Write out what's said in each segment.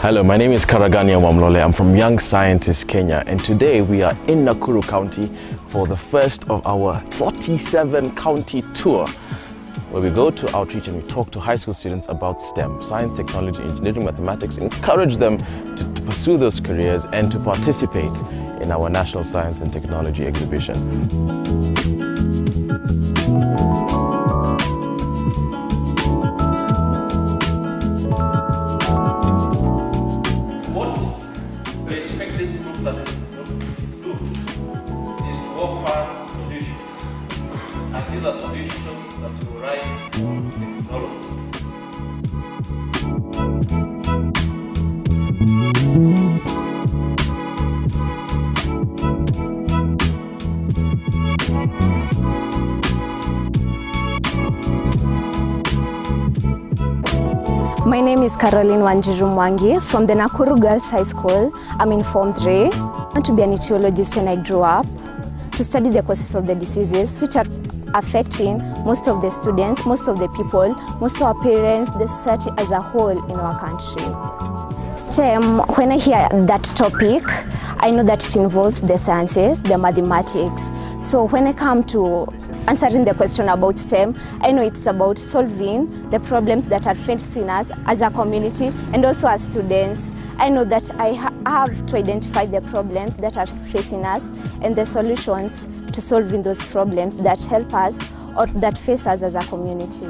Hello, my name is Karagania Wamlole. I'm from Young Scientists Kenya, and today we are in Nakuru County for the first of our 47 county tour, where we go to outreach and we talk to high school students about STEM, science, technology, engineering, mathematics, encourage them to pursue those careers and to participate in our National Science and Technology exhibition. These are solutions that will ride on technology. My name is Caroline Wanjiru Mwangi from the Nakuru Girls High School. I'm in Form 3. I want to be an etiologist when I grow up, to study the causes of the diseases which are affecting most of the students, most of the people, most of our parents, the society as a whole in our country. STEM, when I hear that topic, I know that it involves the sciences, the mathematics. So when I come to answering the question about STEM, I know it's about solving the problems that are facing us as a community and also as students. I know that I have to identify the problems that are facing us and the solutions to solving those problems that help us or that face us as a community.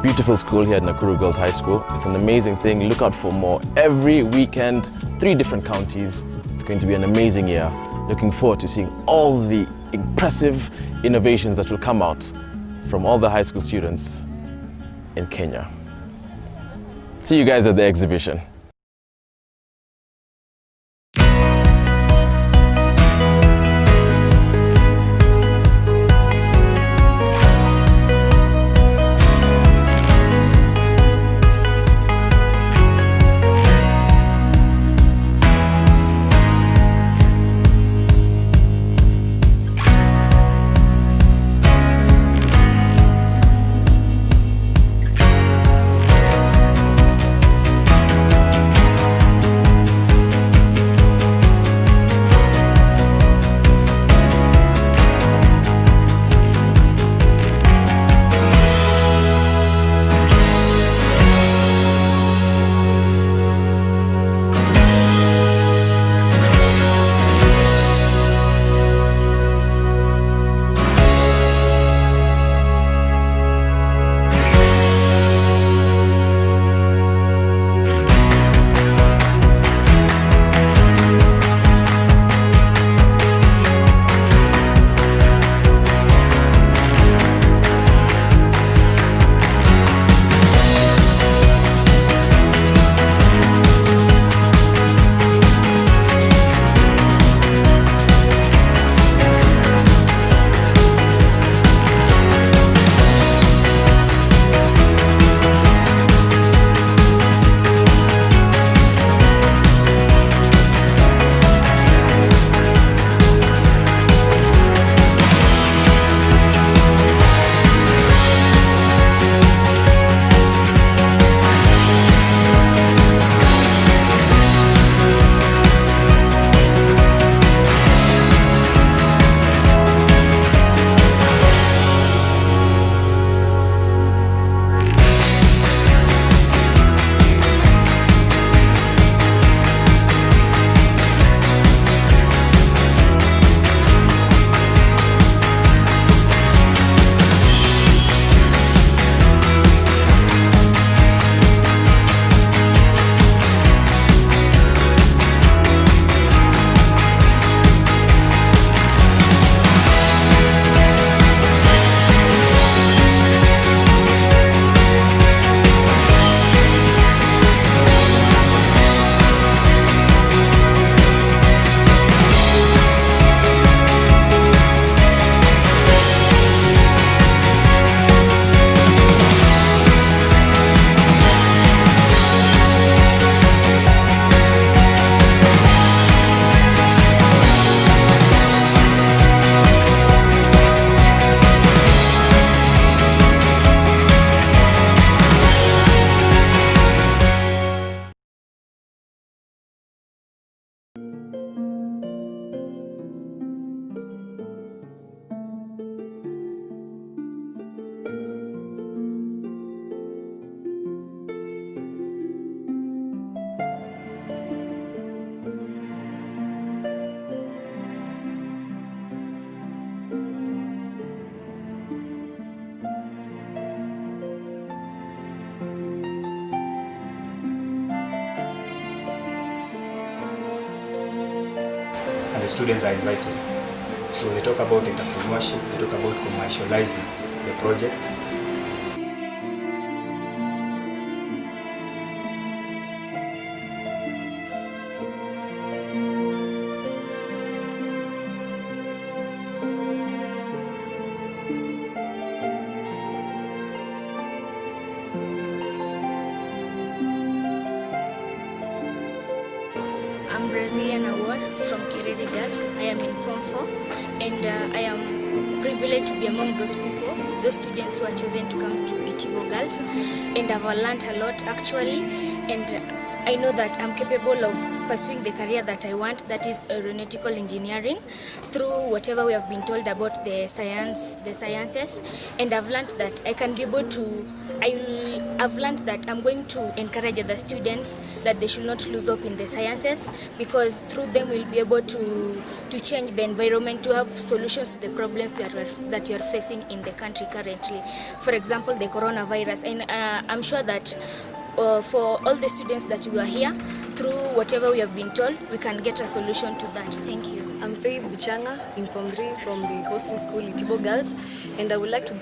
Beautiful school here at Nakuru Girls High School. It's an amazing thing. Look out for more every weekend, 3 different counties. It's going to be an amazing year. Looking forward to seeing all the impressive innovations that will come out from all the high school students in Kenya. See you guys at the exhibition. and the students are invited. So they talk about entrepreneurship, they talk about commercializing the projects. I'm Brazilian Award from Kiriri Girls. I am in Form 4 and I am privileged to be among those people, those students who are chosen to come to Itibo Girls, and I've learned a lot actually, and I know that I'm capable of pursuing the career that I want, that is aeronautical engineering, through whatever we have been told about the sciences, and I've learned that I can be able to, I've learned that I'm going to encourage other students that they should not lose hope in the sciences, because through them we'll be able to change the environment, to have solutions to the problems that you are facing in the country currently. For example, the coronavirus, and I'm sure that for all the students that we are here, through whatever we have been told, we can get a solution to that. Thank you. I'm Faith Bichanga in Form 3 from the hosting school Itibo Girls, and I would like to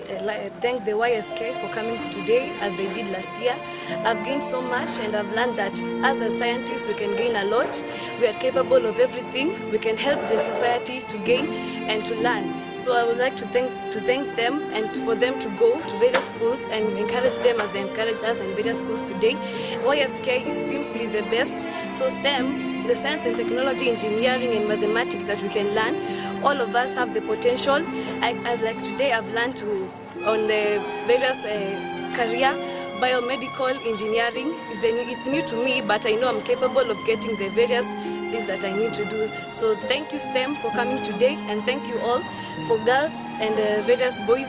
thank the YSK for coming today as they did last year. I've gained so much, and I've learned that as a scientist we can gain a lot. We are capable of everything. We can help the society to gain and to learn. So I would like to thank them, and for them to go to various schools and encourage them as they encouraged us in various schools today. YSK is simply the best. So STEM, the science and technology, engineering and mathematics that we can learn, all of us have the potential. Like today I've learned on the various career. Biomedical engineering is new to me, but I know I'm capable of getting the various things that I need to do. So thank you STEM for coming today, and thank you all for girls and various boys.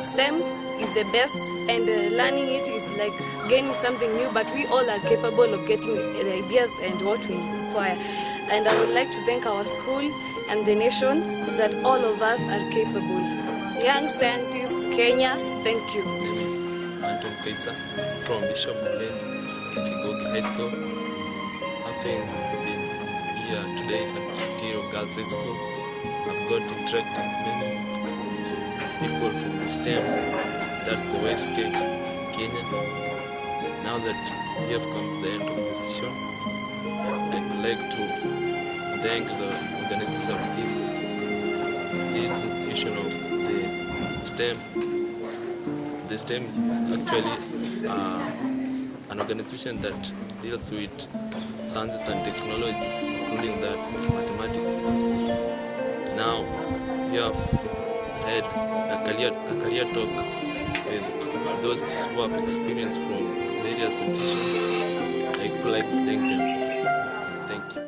STEM is the best, and learning it is like gaining something new, but we all are capable of getting the ideas and what we require. And I would like to thank our school and the nation that all of us are capable. Young scientists, Kenya, thank you. My name is Anton Kaisa from Bishop Land, Kigogi High School. Having been here today at Tiro Girls High School, I've got to interact with many people from the STEM, that's the YSK Kenya. Now that we have come to the end of the session, I would like to thank the organizers of this institution of the STEM. The STEM is actually an organization that deals with sciences and technology, including that mathematics. Now we have had a career talk with those who have experience from various institutions. I would like to thank them. Thank you.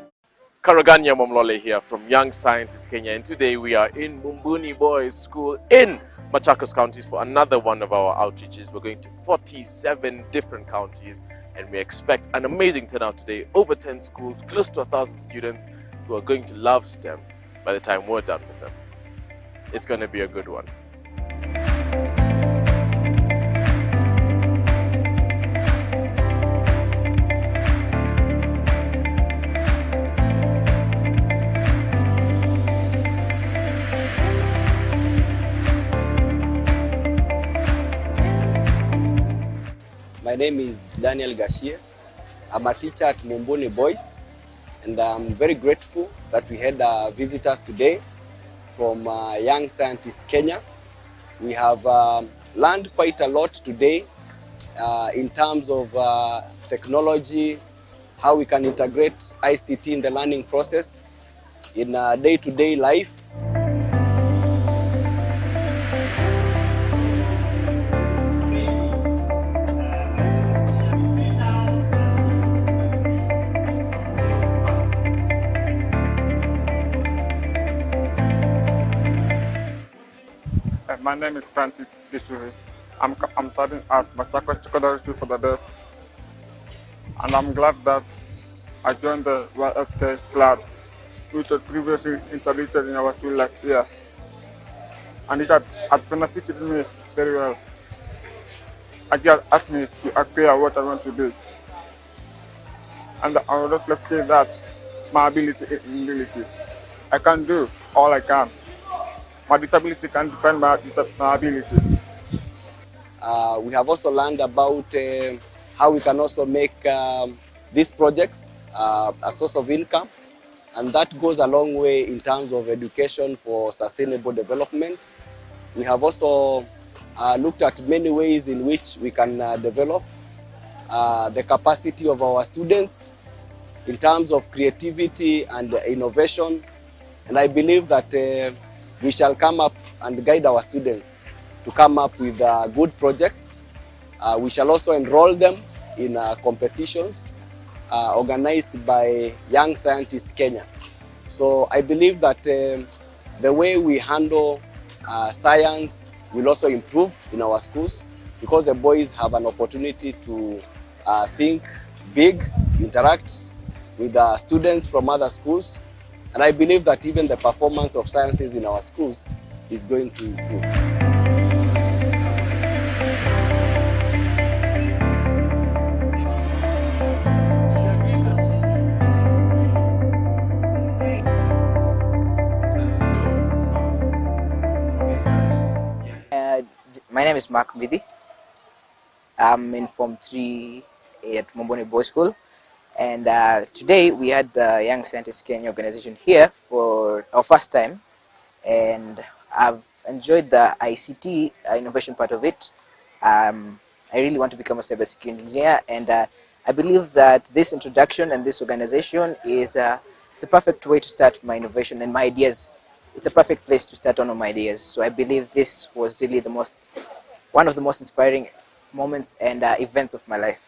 Karaganya Momlole here from Young Scientists Kenya, and today we are in Mumbuni Boys School in Machakos counties for another one of our outreaches. We're going to 47 different counties, and we expect an amazing turnout today. Over 10 schools, close to 1,000 students who are going to love STEM by the time we're done with them. It's going to be a good one. My name is Daniel Gashie. I'm a teacher at Mumbuni Boys, and I'm very grateful that we had visitors today from Young Scientists Kenya. We have learned quite a lot today in terms of technology, how we can integrate ICT in the learning process in day-to-day life. My name is Francis Disuri. I'm studying at Machakos Secondary School for the Deaf. And I'm glad that I joined the YSK club, which was previously integrated in our school last year. And it had benefited me very well. I just asked me to acquire what I want to do. And I was reflecting that my ability is ability. I can do all I can. My disability can defend my ability. We have also learned about how we can also make these projects a source of income, and that goes a long way in terms of education for sustainable development. We have also looked at many ways in which we can develop the capacity of our students in terms of creativity and innovation. And I believe that we shall come up and guide our students to come up with good projects. We shall also enroll them in competitions organized by Young Scientist Kenya. So I believe that the way we handle science will also improve in our schools, because the boys have an opportunity to think big, interact with students from other schools. And I believe that even the performance of sciences in our schools is going to improve. My name is Mark Midi. I'm in Form 3 at Momboni Boys School. And today we had the Young Scientist Kenya organization here for our first time. And I've enjoyed the ICT innovation part of it. I really want to become a cybersecurity engineer. And I believe that this introduction and this organization is it's a perfect way to start my innovation and my ideas. It's a perfect place to start on my ideas. So I believe this was really one of the most inspiring moments and events of my life.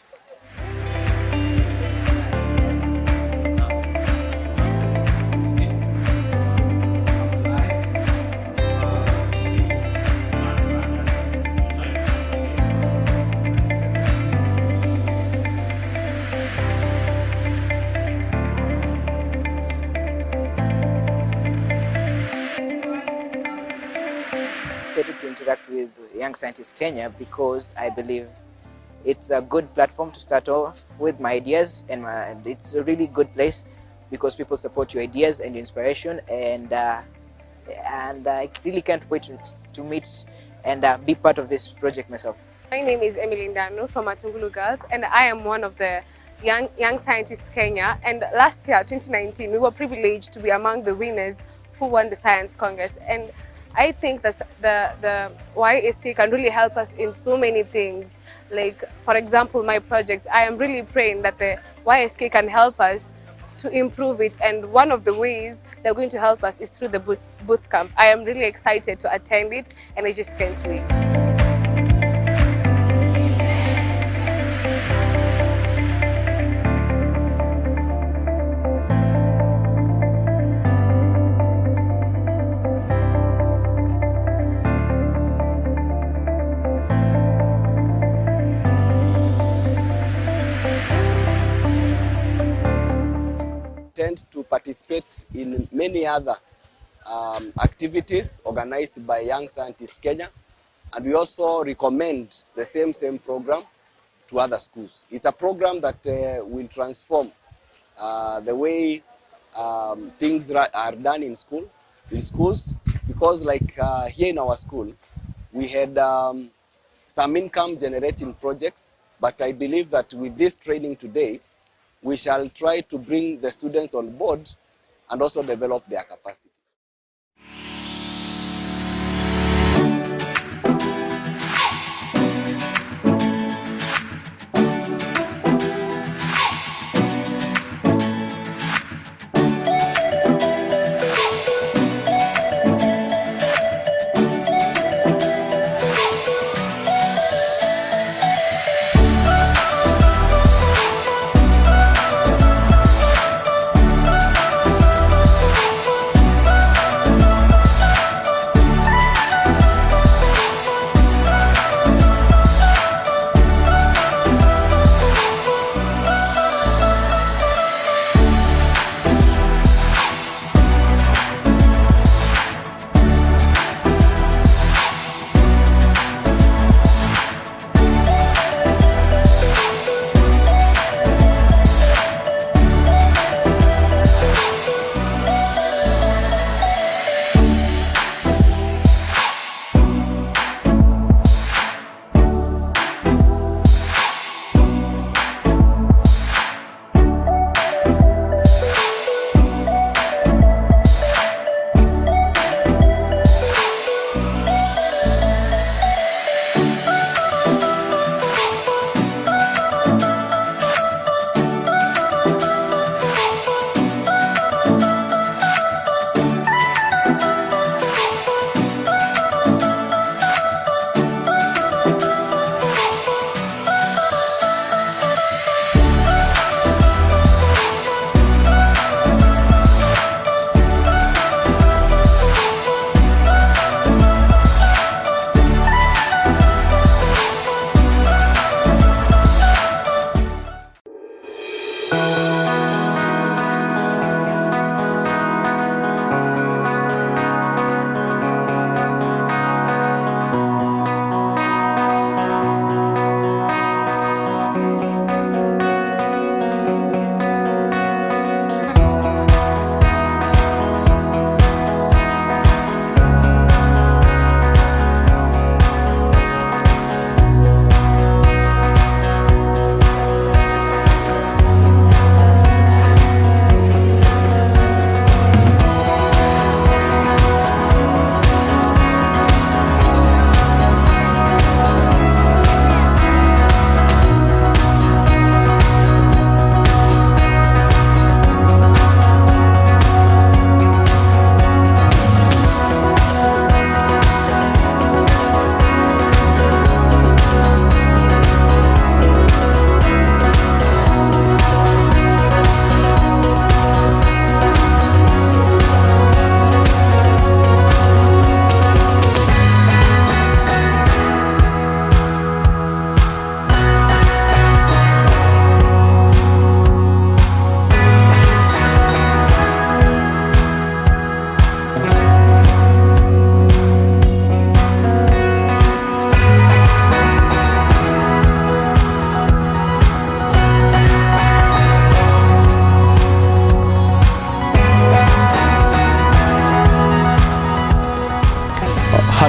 Excited to interact with Young Scientist Kenya because I believe it's a good platform to start off with my ideas, and it's a really good place because people support your ideas and your inspiration, and I really can't wait to meet and be part of this project myself. My name is Emily Ndano from Matungulu Girls, and I am one of the Young Scientists Kenya. And last year, 2019, we were privileged to be among the winners who won the Science Congress. And I think that the YSK can really help us in so many things. Like, for example, my project, I am really praying that the YSK can help us to improve it. And one of the ways they're going to help us is through the boot camp. I am really excited to attend it, and I just can't wait. To participate in many other activities organized by Young Scientist Kenya, and we also recommend the same program to other schools. It's a program that will transform the way things are done in schools, because like here in our school we had some income generating projects, but I believe that with this training today we shall try to bring the students on board and also develop their capacity.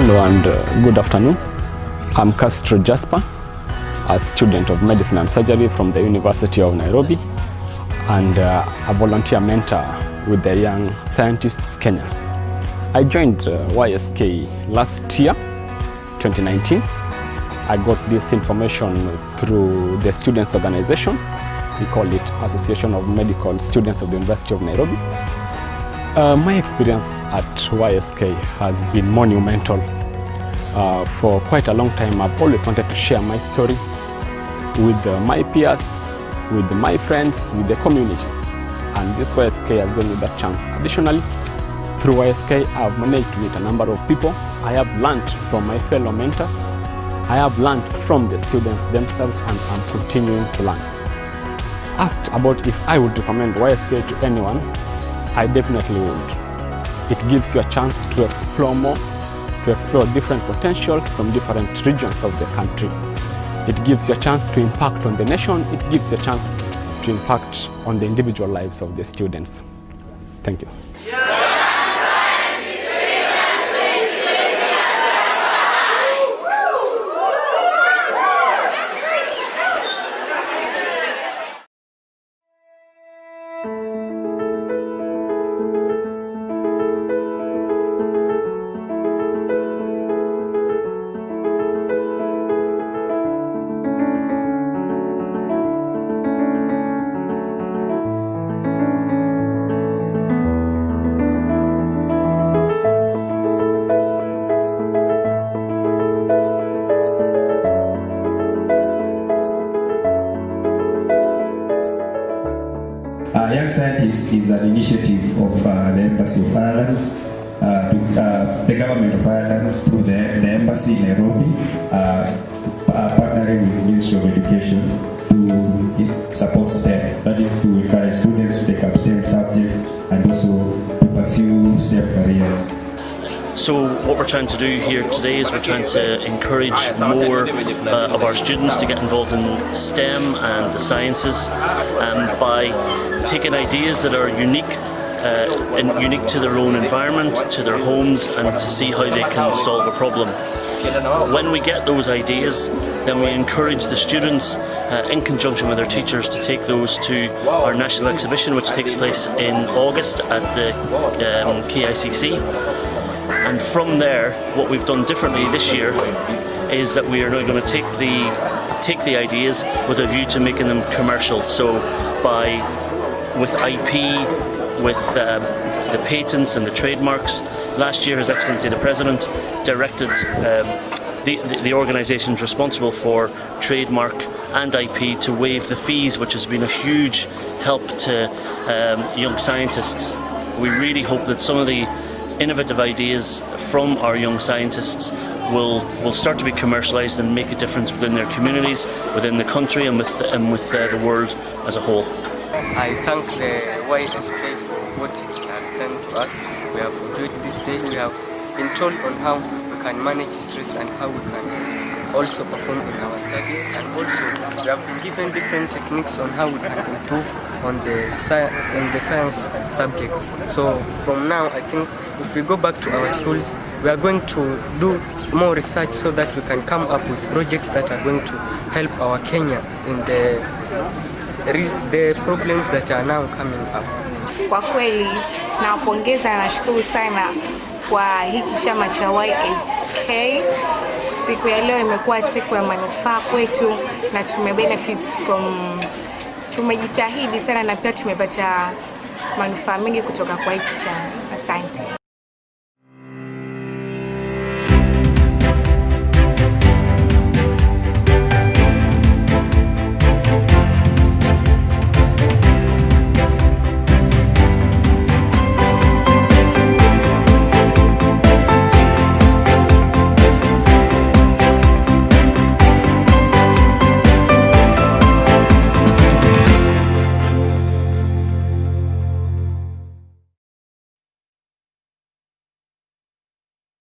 Hello and good afternoon. I'm Castro Jasper, a student of medicine and surgery from the University of Nairobi and a volunteer mentor with the Young Scientists Kenya. I joined YSK last year, 2019. I got this information through the students' organization. We call it Association of Medical Students of the University of Nairobi. My experience at YSK has been monumental. For quite a long time, I've always wanted to share my story with my peers, with my friends, with the community. And this YSK has given me that chance. Additionally, through YSK, I've managed to meet a number of people. I have learned from my fellow mentors. I have learned from the students themselves, and I'm continuing to learn. Asked about if I would recommend YSK to anyone, I definitely would. It gives you a chance to explore more, to explore different potentials from different regions of the country. It gives you a chance to impact on the nation. It gives you a chance to impact on the individual lives of the students. Thank you. Young Scientists is an initiative of the Embassy of Ireland, the Government of Ireland through the Embassy in Nairobi, partnering with the Ministry of Education to support STEM. That is to encourage students to take up STEM subjects and also to pursue STEM careers. So what we're trying to do here today is we're trying to encourage more of our students to get involved in STEM and the sciences by taking ideas that are unique to their own environment, to their homes, and to see how they can solve a problem. When we get those ideas, then we encourage the students in conjunction with their teachers to take those to our national exhibition, which takes place in August at the KICC. And from there, what we've done differently this year is that we are now going to take the ideas with a view to making them commercial. So with IP, with the patents and the trademarks. Last year, His Excellency the President directed the organisations responsible for trademark and IP to waive the fees, which has been a huge help to young scientists. We really hope that some of the innovative ideas from our young scientists will start to be commercialised and make a difference within their communities, within the country, and with the world as a whole. I thank the YSK for what it has done to us. We have enjoyed this day. We have been told on how we can manage stress and how we can also perform in our studies, and also we have been given different techniques on how we can improve on the science subjects. So from now, I think if we go back to our schools, we are going to do more research so that we can come up with projects that are going to help our Kenya in the problems that are now coming up. Kwa kweli nawapongeza na nashukuru sana kwa hiki chama cha YSK. Siku ya leo imekuwa siku ya manufaa kwetu na tumejitahidi sana na pia tumepata manufaa mengi kutoka kwa hiki chama. Asante.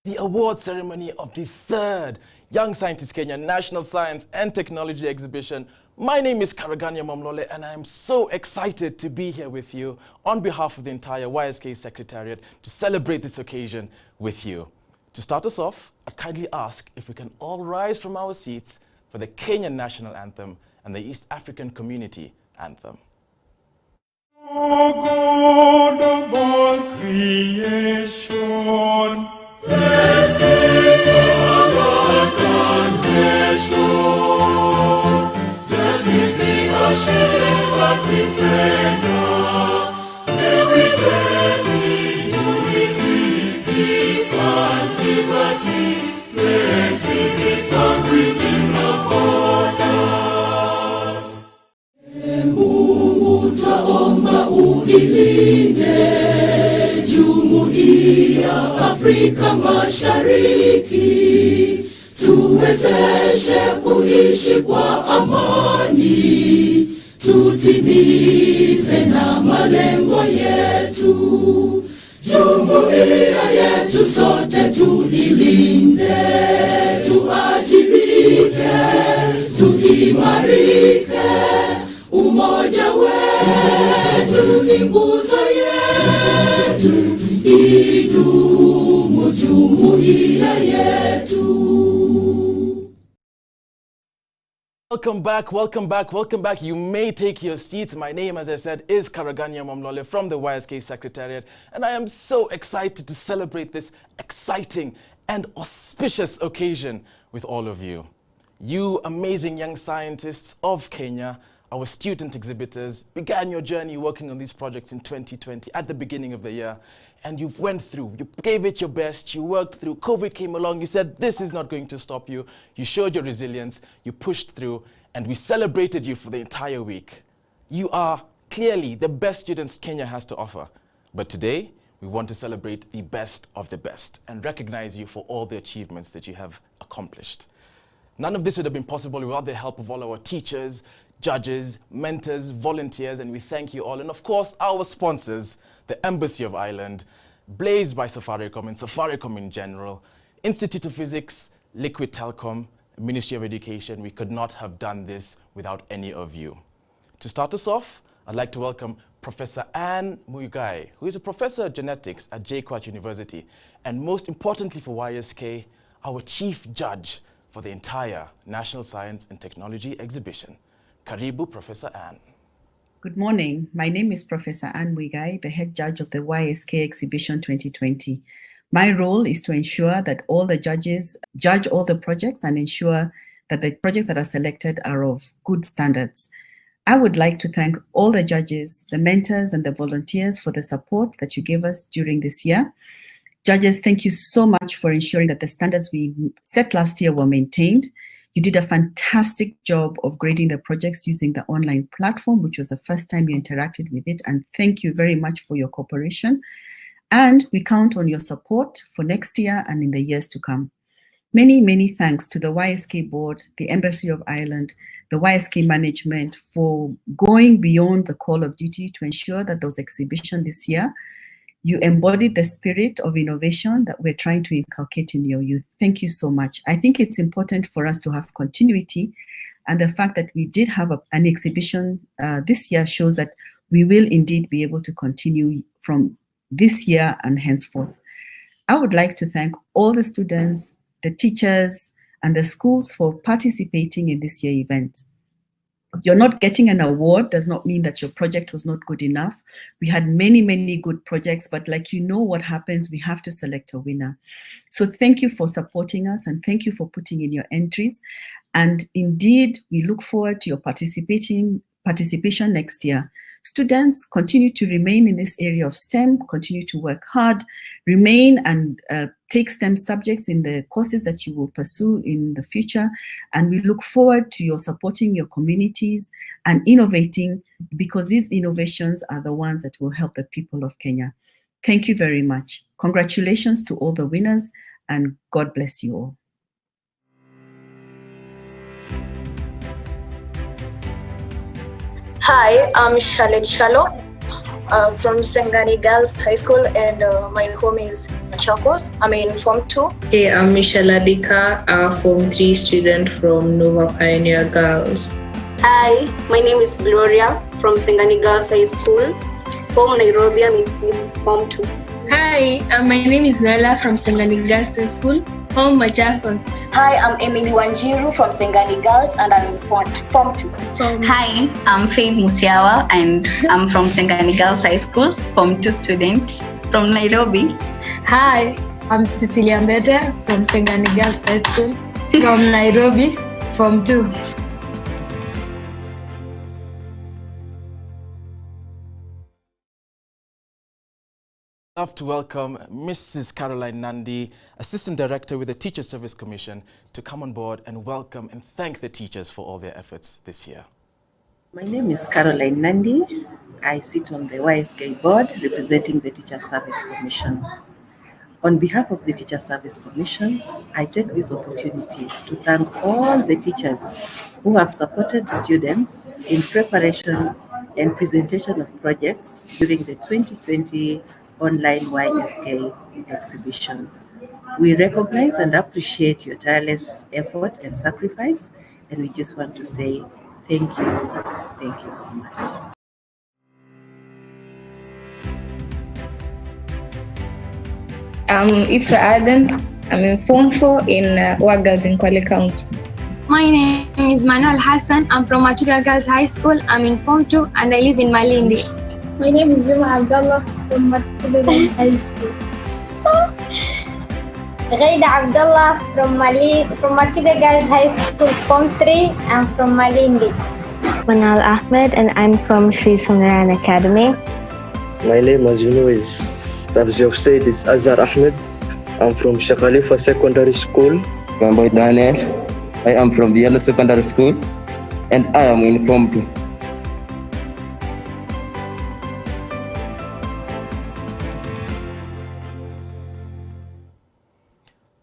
The award ceremony of the 3rd Young Scientists Kenya National Science and Technology Exhibition. My name is Karaganya Mamlole, and I am so excited to be here with you on behalf of the entire YSK Secretariat to celebrate this occasion with you. To start us off, I kindly ask if we can all rise from our seats for the Kenyan National Anthem and the East African Community Anthem. O God of all creation, bless this our congregation. Justice be our shield and defender. May we live in unity, peace and liberty. Plenty be found within our borders. Mungu twaomba uilinde Jumuiya Afrika Mashariki, tuwezeshe kuishi kwa amani, tutimize na malengo yetu. Jumuiya yetu sote tuilinde, tuajibike, tuimarike. Umoja wetu ni nguzo yetu, idumu jumuiya yetu. Welcome back, welcome back, welcome back. You may take your seats. My name, as I said, is Karaganya Momlole from the YSK Secretariat, and I am so excited to celebrate this exciting and auspicious occasion with all of you. You amazing young scientists of Kenya, our student exhibitors, began your journey working on these projects in 2020 at the beginning of the year, and you went through, you gave it your best, you worked through, COVID came along, you said this is not going to stop you, you showed your resilience, you pushed through, and we celebrated you for the entire week. You are clearly the best students Kenya has to offer, but today we want to celebrate the best of the best and recognize you for all the achievements that you have accomplished. None of this would have been possible without the help of all our teachers, judges, mentors, volunteers, and we thank you all. And of course, our sponsors, the Embassy of Ireland, Blaze by Safaricom and Safaricom in general, Institute of Physics, Liquid Telecom, Ministry of Education. We could not have done this without any of you. To start us off, I'd like to welcome Professor Anne Muigai, who is a professor of genetics at JKUAT University, and most importantly for YSK, our chief judge for the entire National Science and Technology exhibition. Karibu, Professor Anne. Good morning. My name is Professor Anne Muigai, the head judge of the YSK Exhibition 2020. My role is to ensure that all the judges judge all the projects and ensure that the projects that are selected are of good standards. I would like to thank all the judges, the mentors, and the volunteers for the support that you gave us during this year. Judges, thank you so much for ensuring that the standards we set last year were maintained. You did a fantastic job of grading the projects using the online platform, which was the first time you interacted with it, and thank you very much for your cooperation. And we count on your support for next year and in the years to come. Many, many thanks to the YSK board, the Embassy of Ireland, the YSK management for going beyond the call of duty to ensure that those exhibitions this year, you embodied the spirit of innovation that we're trying to inculcate in your youth. Thank you so much. I think it's important for us to have continuity, and the fact that we did have an exhibition this year shows that we will indeed be able to continue from this year and henceforth. I would like to thank all the students, the teachers, and the schools for participating in this year's event. You're not getting an award does not mean that your project was not good enough. We had many, many good projects, but like you know what happens, we have to select a winner. So thank you for supporting us and thank you for putting in your entries. And indeed, we look forward to your participation next year. Students, continue to remain in this area of STEM, continue to work hard, remain and take STEM subjects in the courses that you will pursue in the future. And we look forward to your supporting your communities and innovating, because these innovations are the ones that will help the people of Kenya. Thank you very much. Congratulations to all the winners and God bless you all. Hi, I'm Charlotte Shalo from Sengani Girls High School, and my home is Machakos. I'm in Form 2. Hey, I'm Michelle Adika, a Form 3 student from Nova Pioneer Girls. Hi, my name is Gloria from Sengani Girls High School, home Nairobi. I'm in Form 2. Hi, my name is Nala from Sengani Girls High School, home Machakos. Hi, I'm Emily Wanjiru from Sengani Girls and I'm in Form 2. Hi, I'm Faith Musiawa and I'm from Sengani Girls High School, Form 2 student from Nairobi. Hi, I'm Cecilia Mbete from Sengani Girls High School from Nairobi, Form 2. I'd love to welcome Mrs. Caroline Nandi, Assistant Director with the Teacher Service Commission, to come on board and welcome and thank the teachers for all their efforts this year. My name is Caroline Nandi. I sit on the YSK board representing the Teacher Service Commission. On behalf of the Teacher Service Commission, I take this opportunity to thank all the teachers who have supported students in preparation and presentation of projects during the 2020 online YSK exhibition. We recognize and appreciate your tireless effort and sacrifice, and we just want to say thank you. Thank you so much. I'm Ifra Aden. I'm in Form 4 in Girls in Kwale County. My name is Manuel Hassan. I'm from Matuga Girls High School. I'm in Form 2 and I live in Malindi. My name is Juma Abdullah from Matuga Girls High School. Ghaida Abdullah from Matuga Girls High School, Form 3. I'm from Malindi. Manal Ahmed and I'm from Sri Sundaran Academy. My name, as you know, as you have said, is Azhar Ahmed. I'm from Shekhalifa Secondary School. My boy Daniel. I am from the Yellow Secondary School and I am in Form 2.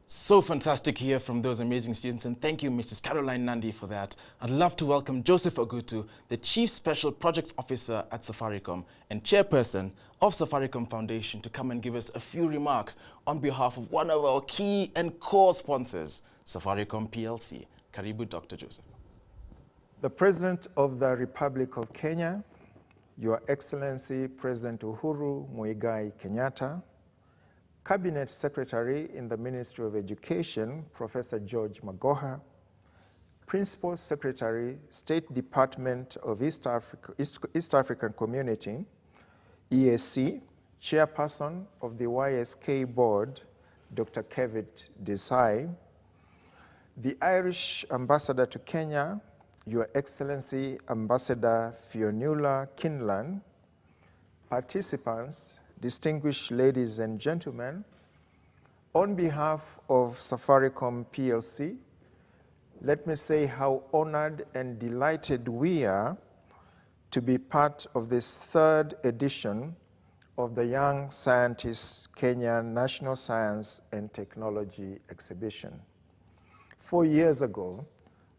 So fantastic to hear from those amazing students, and thank you, Mrs. Caroline Nandi, for that. I'd love to welcome Joseph Ogutu, the Chief Special Projects Officer at Safaricom and Chairperson of Safaricom Foundation, to come and give us a few remarks on behalf of one of our key and core sponsors, Safaricom PLC. Karibu, Dr. Joseph. The President of the Republic of Kenya, Your Excellency President Uhuru Muigai Kenyatta, Cabinet Secretary in the Ministry of Education, Professor George Magoha, Principal Secretary, State Department of East African Community, EAC, Chairperson of the YSK Board, Dr. Kevit Desai, the Irish Ambassador to Kenya, Your Excellency Ambassador Fionnuala Kinlan, participants, distinguished ladies and gentlemen, on behalf of Safaricom PLC, let me say how honored and delighted we are to be part of this third edition of the Young Scientists Kenya National Science and Technology Exhibition. 4 years ago,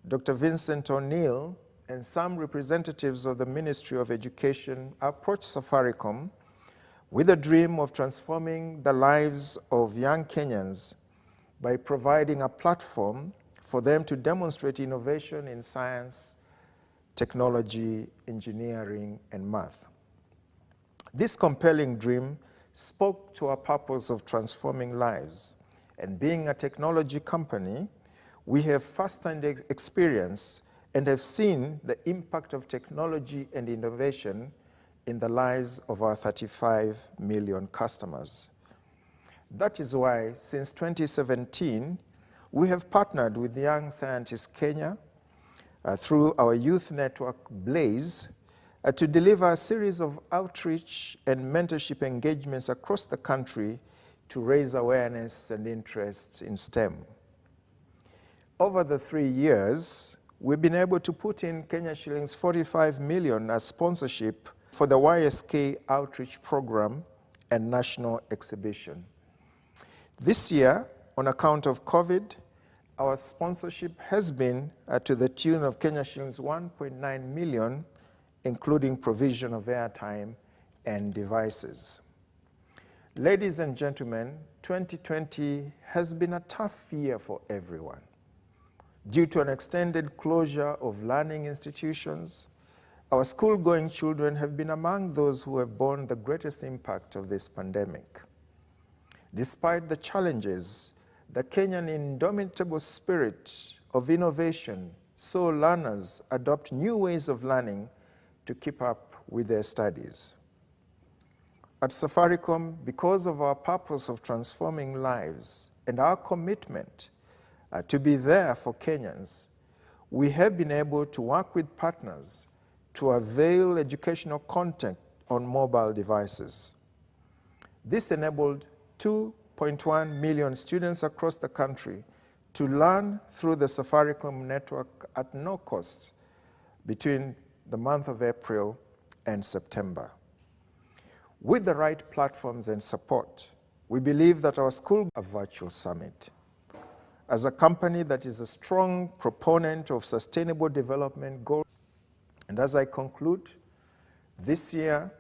Dr. Vincent O'Neill and some representatives of the Ministry of Education approached Safaricom with a dream of transforming the lives of young Kenyans by providing a platform for them to demonstrate innovation in science, technology, engineering, and math. This compelling dream spoke to our purpose of transforming lives, and being a technology company, we have first-hand experience and have seen the impact of technology and innovation in the lives of our 35 million customers. That is why, since 2017, we have partnered with Young Scientists Kenya through our youth network, Blaze, to deliver a series of outreach and mentorship engagements across the country to raise awareness and interest in STEM. Over the 3 years, we've been able to put in Kenya shillings 45 million as sponsorship for the YSK Outreach Program and National Exhibition. This year, on account of COVID, our sponsorship has been to the tune of Kenya shillings 1.9 million, including provision of airtime and devices. Ladies and gentlemen, 2020 has been a tough year for everyone. Due to an extended closure of learning institutions, our school-going children have been among those who have borne the greatest impact of this pandemic. Despite the challenges, the Kenyan indomitable spirit of innovation saw learners adopt new ways of learning to keep up with their studies. At Safaricom, because of our purpose of transforming lives and our commitment to be there for Kenyans, we have been able to work with partners to avail educational content on mobile devices. This enabled 2.1 million students across the country to learn through the Safaricom network at no cost between the month of April and September. With the right platforms and support, we believe that our school a virtual summit. As a company that is a strong proponent of sustainable development goals, and as I conclude, this year,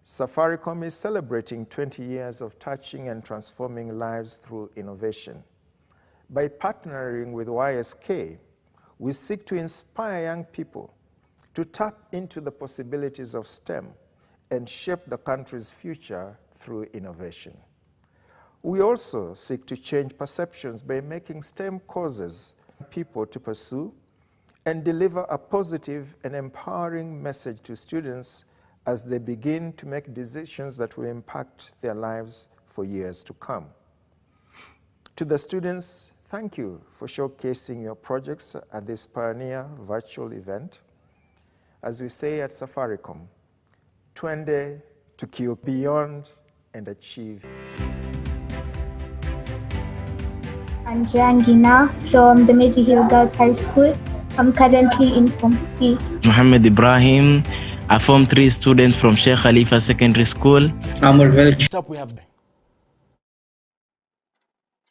Safaricom is celebrating 20 years of touching and transforming lives through innovation. By partnering with YSK, we seek to inspire young people to tap into the possibilities of STEM and shape the country's future through innovation. We also seek to change perceptions by making STEM courses people to pursue and deliver a positive and empowering message to students as they begin to make decisions that will impact their lives for years to come. To the students, thank you for showcasing your projects at this pioneer virtual event. As we say at Safaricom, twende tukio beyond and achieve. I'm Jangina from the Mary Hill Girls High School. I'm currently in Form 3. Mohammed Ibrahim, a Form 3 student from Sheikh Khalifa Secondary School. Up we have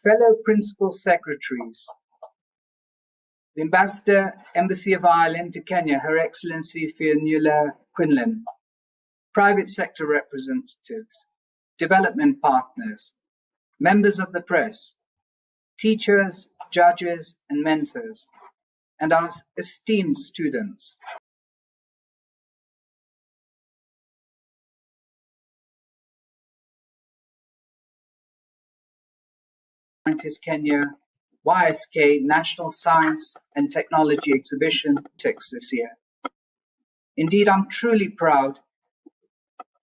fellow principal secretaries, the Ambassador, Embassy of Ireland to Kenya, Her Excellency Fionnuala Quinlan, private sector representatives, development partners, members of the press, teachers, judges, and mentors, and our esteemed students. Scientist Kenya YSK National Science and Technology Exhibition this year. Indeed, I'm truly proud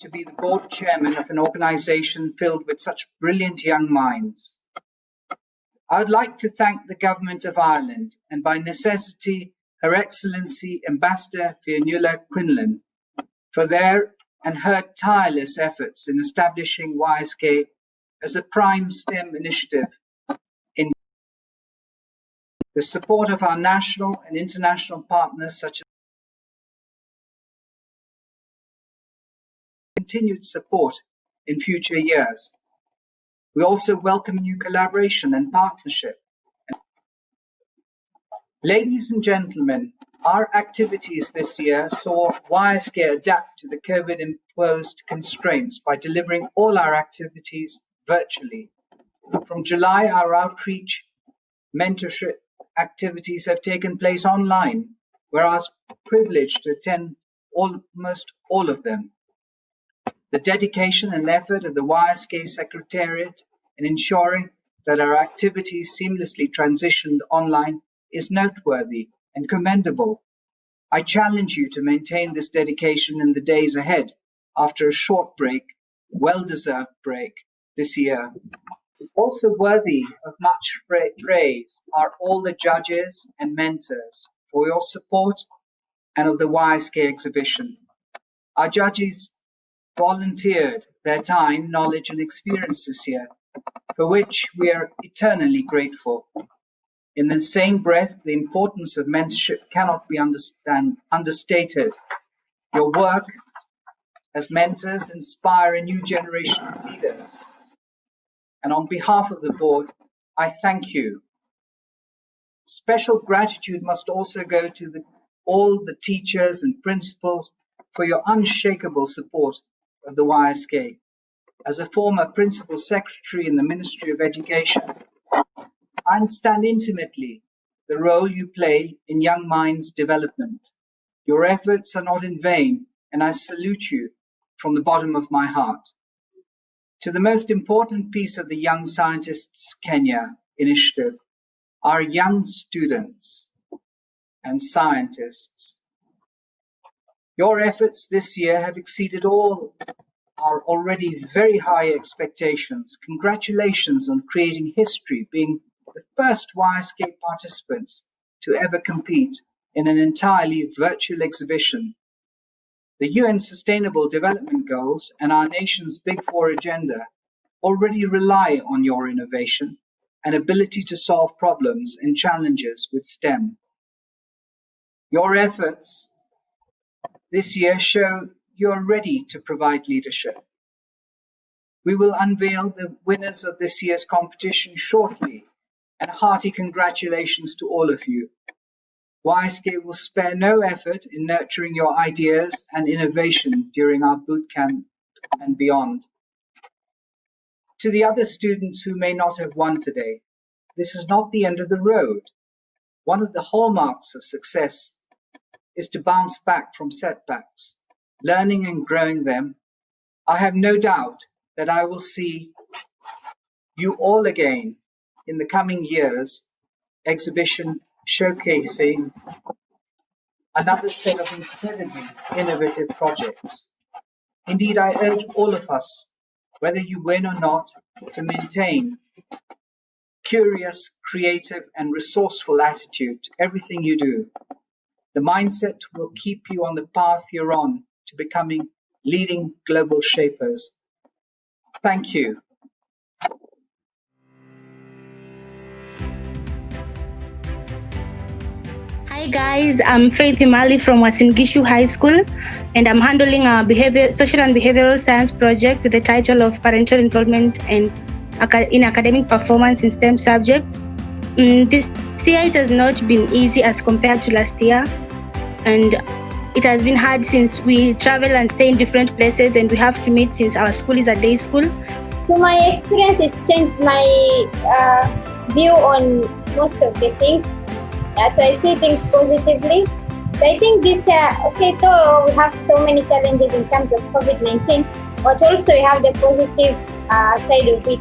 to be the board chairman of an organization filled with such brilliant young minds. I would like to thank the Government of Ireland and by necessity, Her Excellency Ambassador Fionnuala Quinlan for their and her tireless efforts in establishing YSK as a prime STEM initiative in the support of our national and international partners such as continued support in future years. We also welcome new collaboration and partnership. Ladies and gentlemen, our activities this year saw YSK adapt to the COVID-imposed constraints by delivering all our activities virtually. From July, our outreach, mentorship activities have taken place online, where I was privileged to attend almost all of them. The dedication and effort of the YSK Secretariat in ensuring that our activities seamlessly transitioned online is noteworthy and commendable. I challenge you to maintain this dedication in the days ahead after a short break, well-deserved break this year. Also worthy of much praise are all the judges and mentors for your support and of the YSK exhibition. Our judges volunteered their time, knowledge, and experience this year, for which we are eternally grateful. In the same breath, the importance of mentorship cannot be understated. Your work as mentors inspire a new generation of leaders. And on behalf of the board, I thank you. Special gratitude must also go to all the teachers and principals for your unshakable support of the YSK. As a former principal secretary in the Ministry of Education, I understand intimately the role you play in young minds' development. Your efforts are not in vain, and I salute you from the bottom of my heart. To the most important piece of the Young Scientists Kenya initiative, our young students and scientists. Your efforts this year have exceeded all our already very high expectations. Congratulations on creating history, being the first YSK participants to ever compete in an entirely virtual exhibition. The UN Sustainable Development Goals and our nation's Big Four agenda already rely on your innovation and ability to solve problems and challenges with STEM. Your efforts this year show you are ready to provide leadership. We will unveil the winners of this year's competition shortly, and hearty congratulations to all of you. YSK will spare no effort in nurturing your ideas and innovation during our bootcamp and beyond. To the other students who may not have won today, this is not the end of the road. One of the hallmarks of success is to bounce back from setbacks, learning and growing them. I have no doubt that I will see you all again in the coming years, exhibition showcasing another set of incredibly innovative projects. Indeed, I urge all of us, whether you win or not, to maintain curious, creative, and resourceful attitude to everything you do. The mindset will keep you on the path you're on to becoming leading global shapers. Thank you. Hi guys, I'm Faith Imali from Wasingishu High School, and I'm handling a social and behavioral science project with the title of Parental Involvement and in Academic Performance in STEM Subjects. This year it has not been easy as compared to last year, and it has been hard since we travel and stay in different places and we have to meet since our school is a day school. So my experience has changed my view on most of the things. So I see things positively. So I think this year, okay, though we have so many challenges in terms of COVID-19, but also we have the positive side of it.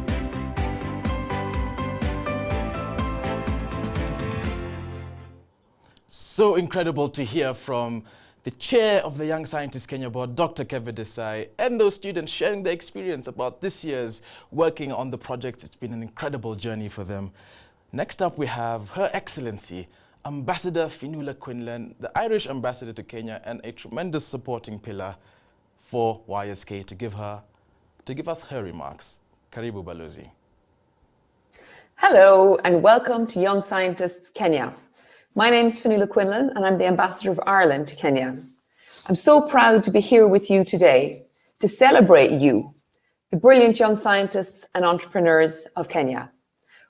So incredible to hear from the chair of the Young Scientists Kenya Board, Dr. Kevin Desai, and those students sharing their experience about this year's working on the projects. It's been an incredible journey for them. Next up, we have Her Excellency, Ambassador Fionnuala Quinlan, the Irish ambassador to Kenya, and a tremendous supporting pillar for YSK to give us her remarks. Karibu Balozi. Hello and welcome to Young Scientists Kenya. My name is Fionnuala Quinlan and I'm the Ambassador of Ireland to Kenya. I'm so proud to be here with you today to celebrate you, the brilliant young scientists and entrepreneurs of Kenya.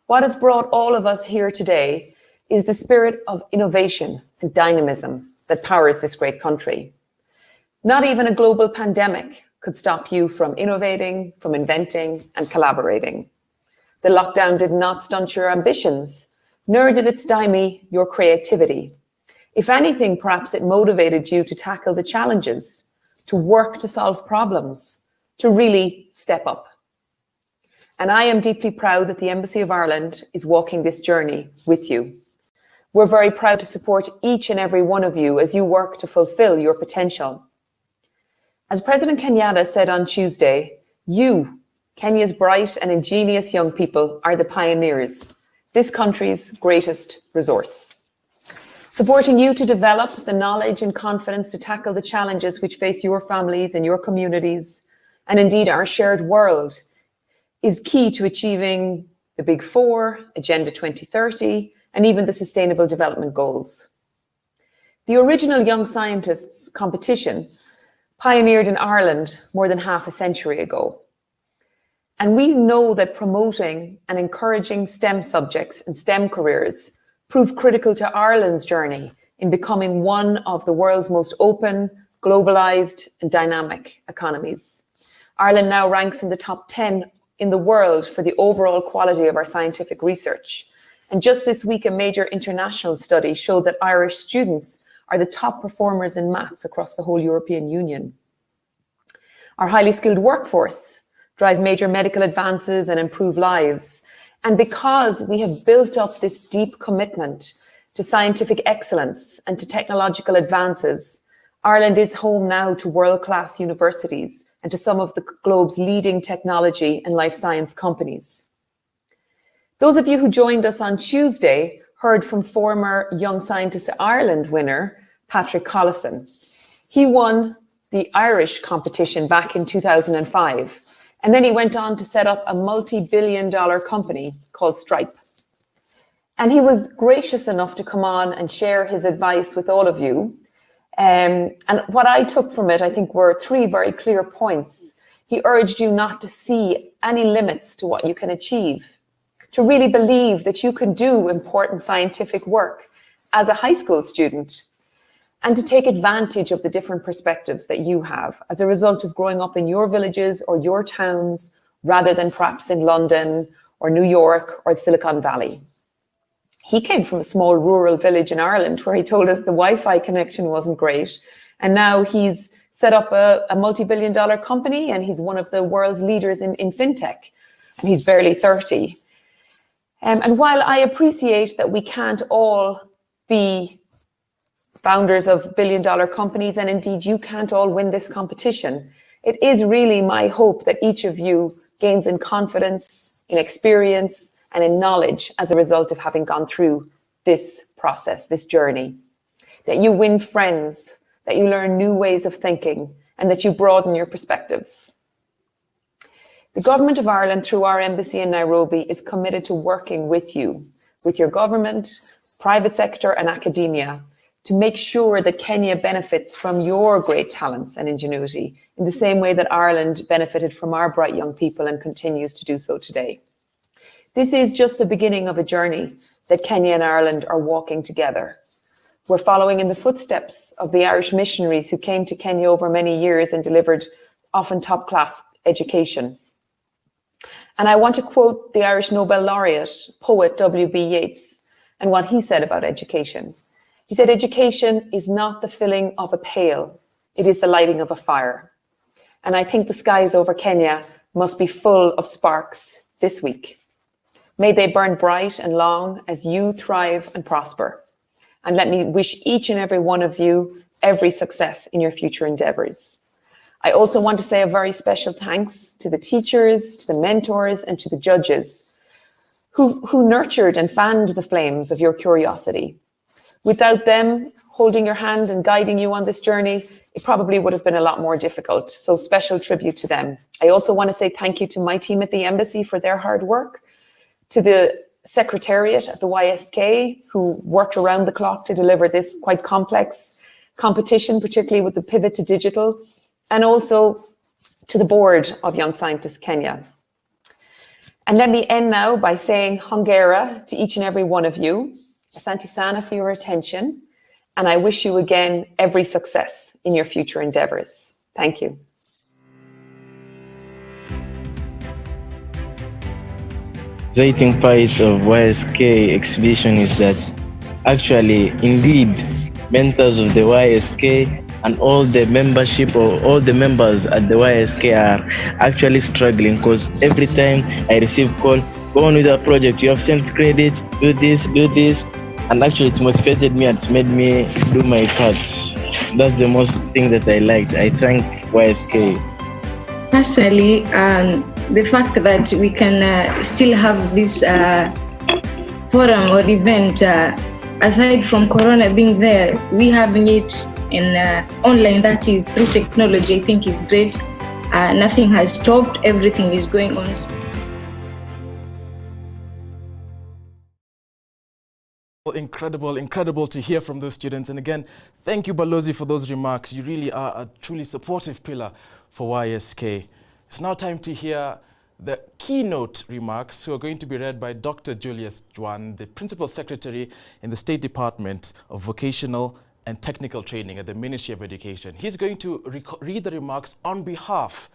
What has brought all of us here today is the spirit of innovation and dynamism that powers this great country. Not even a global pandemic could stop you from innovating, from inventing and collaborating. The lockdown did not stunt your ambitions, nor did it stymie your creativity. If anything, perhaps it motivated you to tackle the challenges, to work to solve problems, to really step up. And I am deeply proud that the Embassy of Ireland is walking this journey with you. We're very proud to support each and every one of you as you work to fulfill your potential. As President Kenyatta said on Tuesday, you, Kenya's bright and ingenious young people, are the pioneers, this country's greatest resource. Supporting you to develop the knowledge and confidence to tackle the challenges which face your families and your communities, and indeed our shared world, is key to achieving the Big Four, Agenda 2030, and even the Sustainable Development Goals. The original Young Scientists competition pioneered in Ireland more than half a century ago. And we know that promoting and encouraging STEM subjects and STEM careers proved critical to Ireland's journey in becoming one of the world's most open, globalized, and dynamic economies. Ireland now ranks in the top 10 in the world for the overall quality of our scientific research. And just this week, a major international study showed that Irish students are the top performers in maths across the whole European Union. Our highly skilled workforce drive major medical advances and improve lives. And because we have built up this deep commitment to scientific excellence and to technological advances, Ireland is home now to world-class universities and to some of the globe's leading technology and life science companies. Those of you who joined us on Tuesday heard from former Young Scientist Ireland winner, Patrick Collison. He won the Irish competition back in 2005, and then he went on to set up a multi-billion-dollar company called Stripe. And he was gracious enough to come on and share his advice with all of you. And what I took from it, I think, were three very clear points. He urged you not to see any limits to what you can achieve, to really believe that you can do important scientific work as a high school student, and to take advantage of the different perspectives that you have as a result of growing up in your villages or your towns, rather than perhaps in London or New York or Silicon Valley. He came from a small rural village in Ireland where he told us the Wi-Fi connection wasn't great. And now he's set up a multi-billion-dollar company, and he's one of the world's leaders in fintech, and he's barely 30. And while I appreciate that we can't all be founders of billion-dollar companies, and indeed you can't all win this competition, it is really my hope that each of you gains in confidence, in experience, and in knowledge as a result of having gone through this process, this journey. That you win friends, that you learn new ways of thinking, and that you broaden your perspectives. The Government of Ireland, through our embassy in Nairobi, is committed to working with you, with your government, private sector, and academia, to make sure that Kenya benefits from your great talents and ingenuity in the same way that Ireland benefited from our bright young people and continues to do so today. This is just the beginning of a journey that Kenya and Ireland are walking together. We're following in the footsteps of the Irish missionaries who came to Kenya over many years and delivered often top-class education. And I want to quote the Irish Nobel laureate, poet W.B. Yeats, and what he said about education. He said, "Education is not the filling of a pail, it is the lighting of a fire." And I think the skies over Kenya must be full of sparks this week. May they burn bright and long as you thrive and prosper. And let me wish each and every one of you every success in your future endeavors. I also want to say a very special thanks to the teachers, to the mentors, and to the judges who nurtured and fanned the flames of your curiosity. Without them holding your hand and guiding you on this journey, it probably would have been a lot more difficult. So special tribute to them. I also want to say thank you to my team at the embassy for their hard work, to the secretariat at the YSK who worked around the clock to deliver this quite complex competition, particularly with the pivot to digital, and also to the board of Young Scientists Kenya. And let me end now by saying hongera to each and every one of you. Asante sana for your attention, and I wish you again every success in your future endeavors. Thank you. The exciting part of YSK exhibition is that actually, indeed, mentors of the YSK and all the membership or all the members at the YSK are actually struggling, because every time I receive call, go on with the project, you have sent credit, do this, and actually it motivated me and it made me do my parts. That's the most thing that I liked. I thank YSK. Personally, the fact that we can still have this forum or event, aside from Corona being there, we having it in online, that is through technology, I think is great. Nothing has stopped, everything is going on. Incredible to hear from those students. And again, thank you, Balozi, for those remarks. You really are a truly supportive pillar for YSK. It's now time to hear the keynote remarks, who are going to be read by Dr. Julius Juan, the Principal Secretary in the State Department of Vocational and Technical Training at the Ministry of Education. He's going to read the remarks on behalf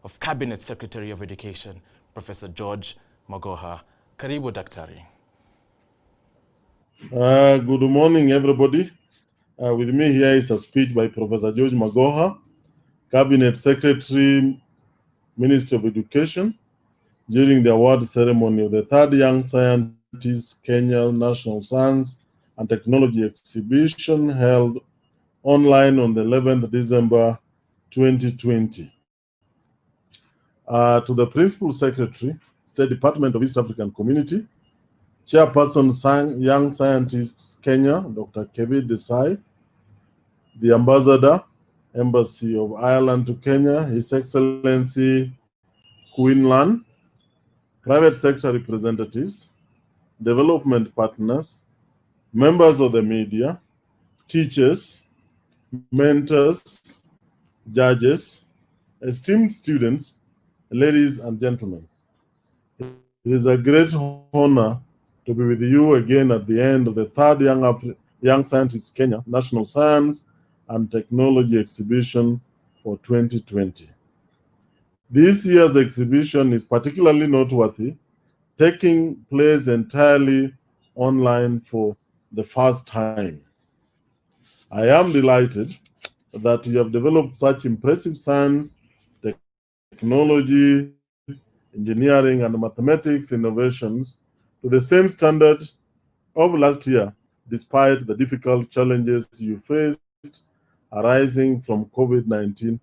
of Cabinet Secretary of Education, Professor George Magoha. Karibu, Daktari. Good morning, everybody. With me here is a speech by Professor George Magoha, Cabinet Secretary, Ministry of Education during the award ceremony of the third Young Scientists Kenya National Science and Technology Exhibition held online on the 11th December 2020. To the Principal Secretary, State Department of East African Community, Chairperson Young Scientists Kenya, Dr. Kevin Desai, the Ambassador, Embassy of Ireland to Kenya, His Excellency Queenlan, private sector representatives, development partners, members of the media, teachers, mentors, judges, esteemed students, ladies and gentlemen. It is a great honor to be with you again at the end of the third Young Scientists Kenya National Science and Technology Exhibition for 2020. This year's exhibition is particularly noteworthy, taking place entirely online for the first time. I am delighted that you have developed such impressive science, technology, engineering, and mathematics innovations to the same standard of last year, despite the difficult challenges you faced arising from COVID-19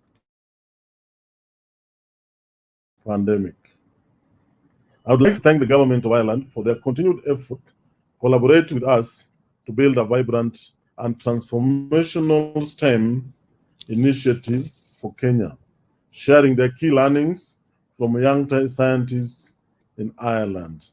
pandemic. I would like to thank the government of Ireland for their continued effort, collaborate with us to build a vibrant and transformational STEM initiative for Kenya, sharing their key learnings from young scientists in Ireland.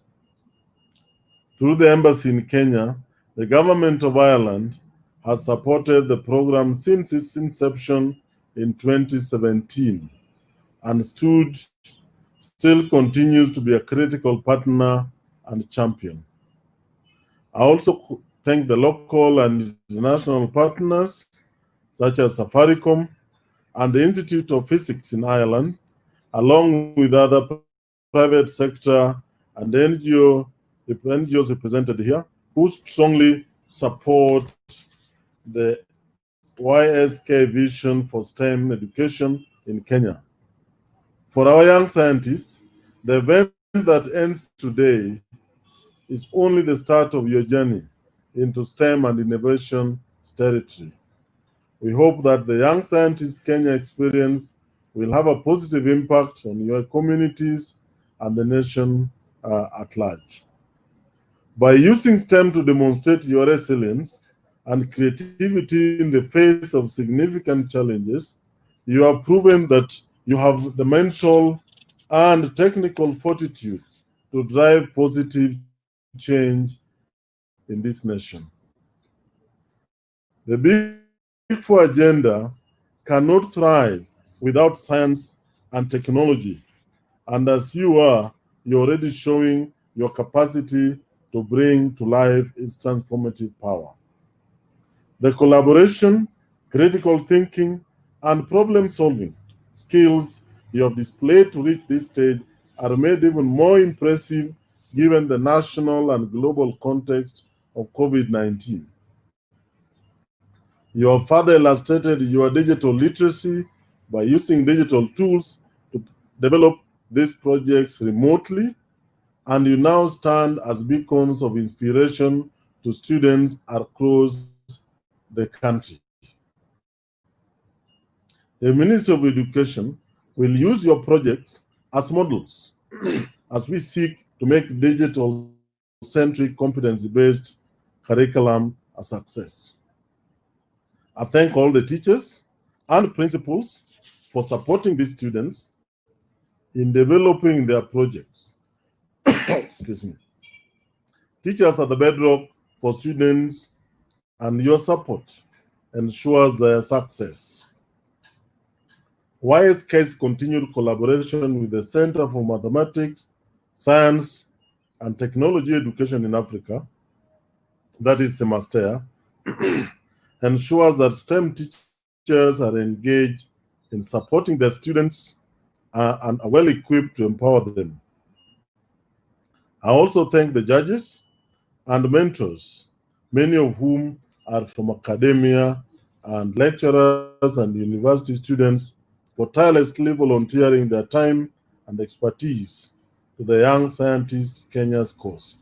Through the embassy in Kenya, the government of Ireland has supported the program since its inception in 2017 and still continues to be a critical partner and champion. I also thank the local and international partners such as Safaricom and the Institute of Physics in Ireland, along with other private sector and NGOs represented here, who strongly support the YSK vision for STEM education in Kenya. For our young scientists, the event that ends today is only the start of your journey into STEM and innovation territory. We hope that the Young Scientists Kenya experience will have a positive impact on your communities and the nation at large. By using STEM to demonstrate your resilience and creativity in the face of significant challenges, you have proven that you have the mental and technical fortitude to drive positive change in this nation. The Big Four agenda cannot thrive without science and technology, and as you're already showing your capacity to bring to life its transformative power. The collaboration, critical thinking, and problem-solving skills you have displayed to reach this stage are made even more impressive given the national and global context of COVID-19. You have further illustrated your digital literacy by using digital tools to develop these projects remotely, and you now stand as beacons of inspiration to students across the country. The Ministry of Education will use your projects as models as we seek to make digital-centric competency-based curriculum a success. I thank all the teachers and principals for supporting these students in developing their projects. Excuse me. Teachers are the bedrock for students, and your support ensures their success. YSK's continued collaboration with the Center for Mathematics, Science, and Technology Education in Africa, that is SEMASTEA, ensures that STEM teachers are engaged in supporting their students and are well equipped to empower them. I also thank the judges and mentors, many of whom are from academia and lecturers and university students for tirelessly volunteering their time and expertise to the Young Scientists Kenya's cause.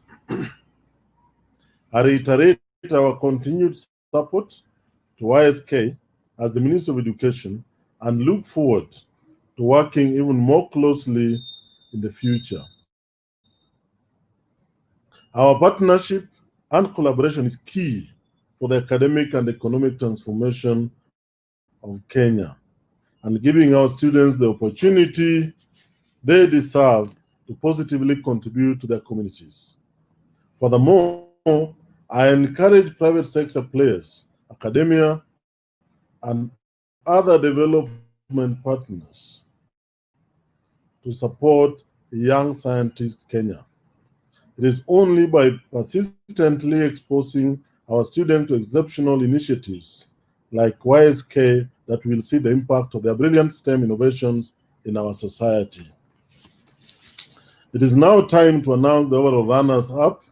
I reiterate our continued support to YSK as the Minister of Education and look forward to working even more closely in the future. Our partnership and collaboration is key for the academic and economic transformation of Kenya and giving our students the opportunity they deserve to positively contribute to their communities. Furthermore, I encourage private sector players, academia, and other development partners to support Young Scientists Kenya. It is only by persistently exposing our students to exceptional initiatives like YSK that we'll see the impact of their brilliant STEM innovations in our society. It is now time to announce the overall runners-up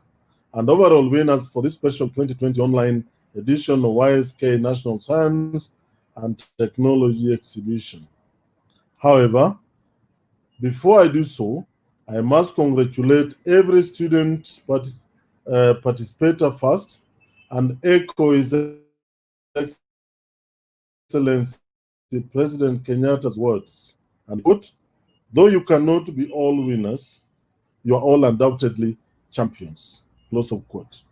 and overall winners for this special 2020 online edition of YSK National Science and Technology Exhibition. However, before I do so, I must congratulate every student participator first and echo His Excellency President Kenyatta's words. And quote, though you cannot be all winners, you are all undoubtedly champions. Close of quote.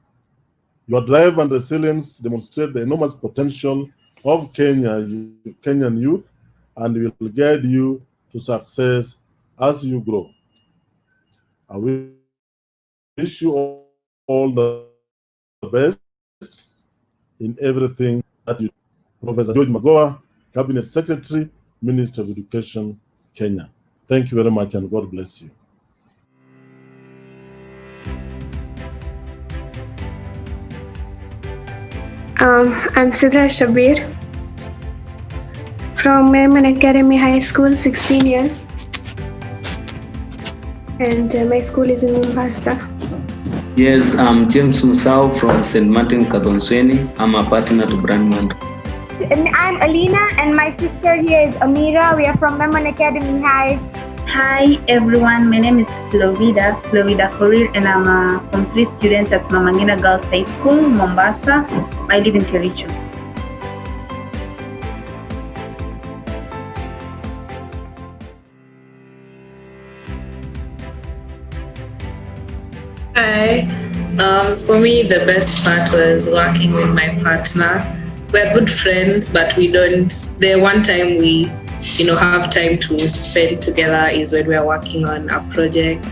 Your drive and resilience demonstrate the enormous potential of Kenyan youth and will guide you to success as you grow. I wish you all the best in everything that you do. Professor George Magoha, Cabinet Secretary, Minister of Education, Kenya. Thank you very much and God bless you. I'm Sidra Shabir from Memon Academy High School, 16 years. And my school is in Mombasa. Yes, I'm James Musau from St. Martin, Kadonsweni. I'm a partner to Brandman. I'm Alina and my sister here is Amira. We are from Memon Academy High. Hi everyone, my name is Flovida Korir, and I'm a Form 3 student at Mamangina Girls High School, Mombasa. I live in Kericho. Hi. For me, the best part was working with my partner. We're good friends, but we don't. The one time we, have time to spend together is when we're working on a project.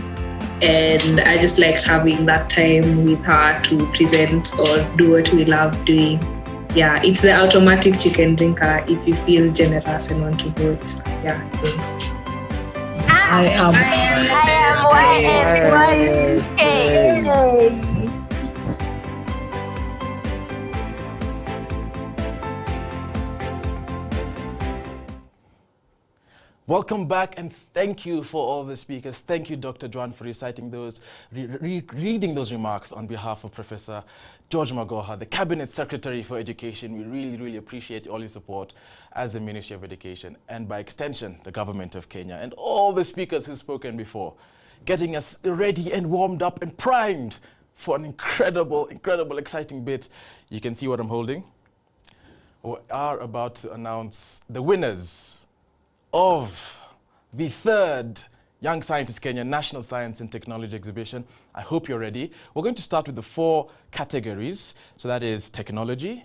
And I just liked having that time with her to present or do what we love doing. Yeah, it's the automatic chicken drinker if you feel generous and want to vote. Yeah, thanks. I am YSK. Welcome back and thank you for all the speakers. Thank you, Dr. Dwan, for reciting those, reading those remarks on behalf of Professor George Magoha, the Cabinet Secretary for Education. We really, really appreciate all your support as the Ministry of Education and by extension, the Government of Kenya and all the speakers who've spoken before, getting us ready and warmed up and primed for an incredible, exciting bit. You can see what I'm holding. We are about to announce the winners of the third Young Scientists Kenya National Science and Technology Exhibition. I hope you're ready. We're going to start with the 4 categories. So that is technology,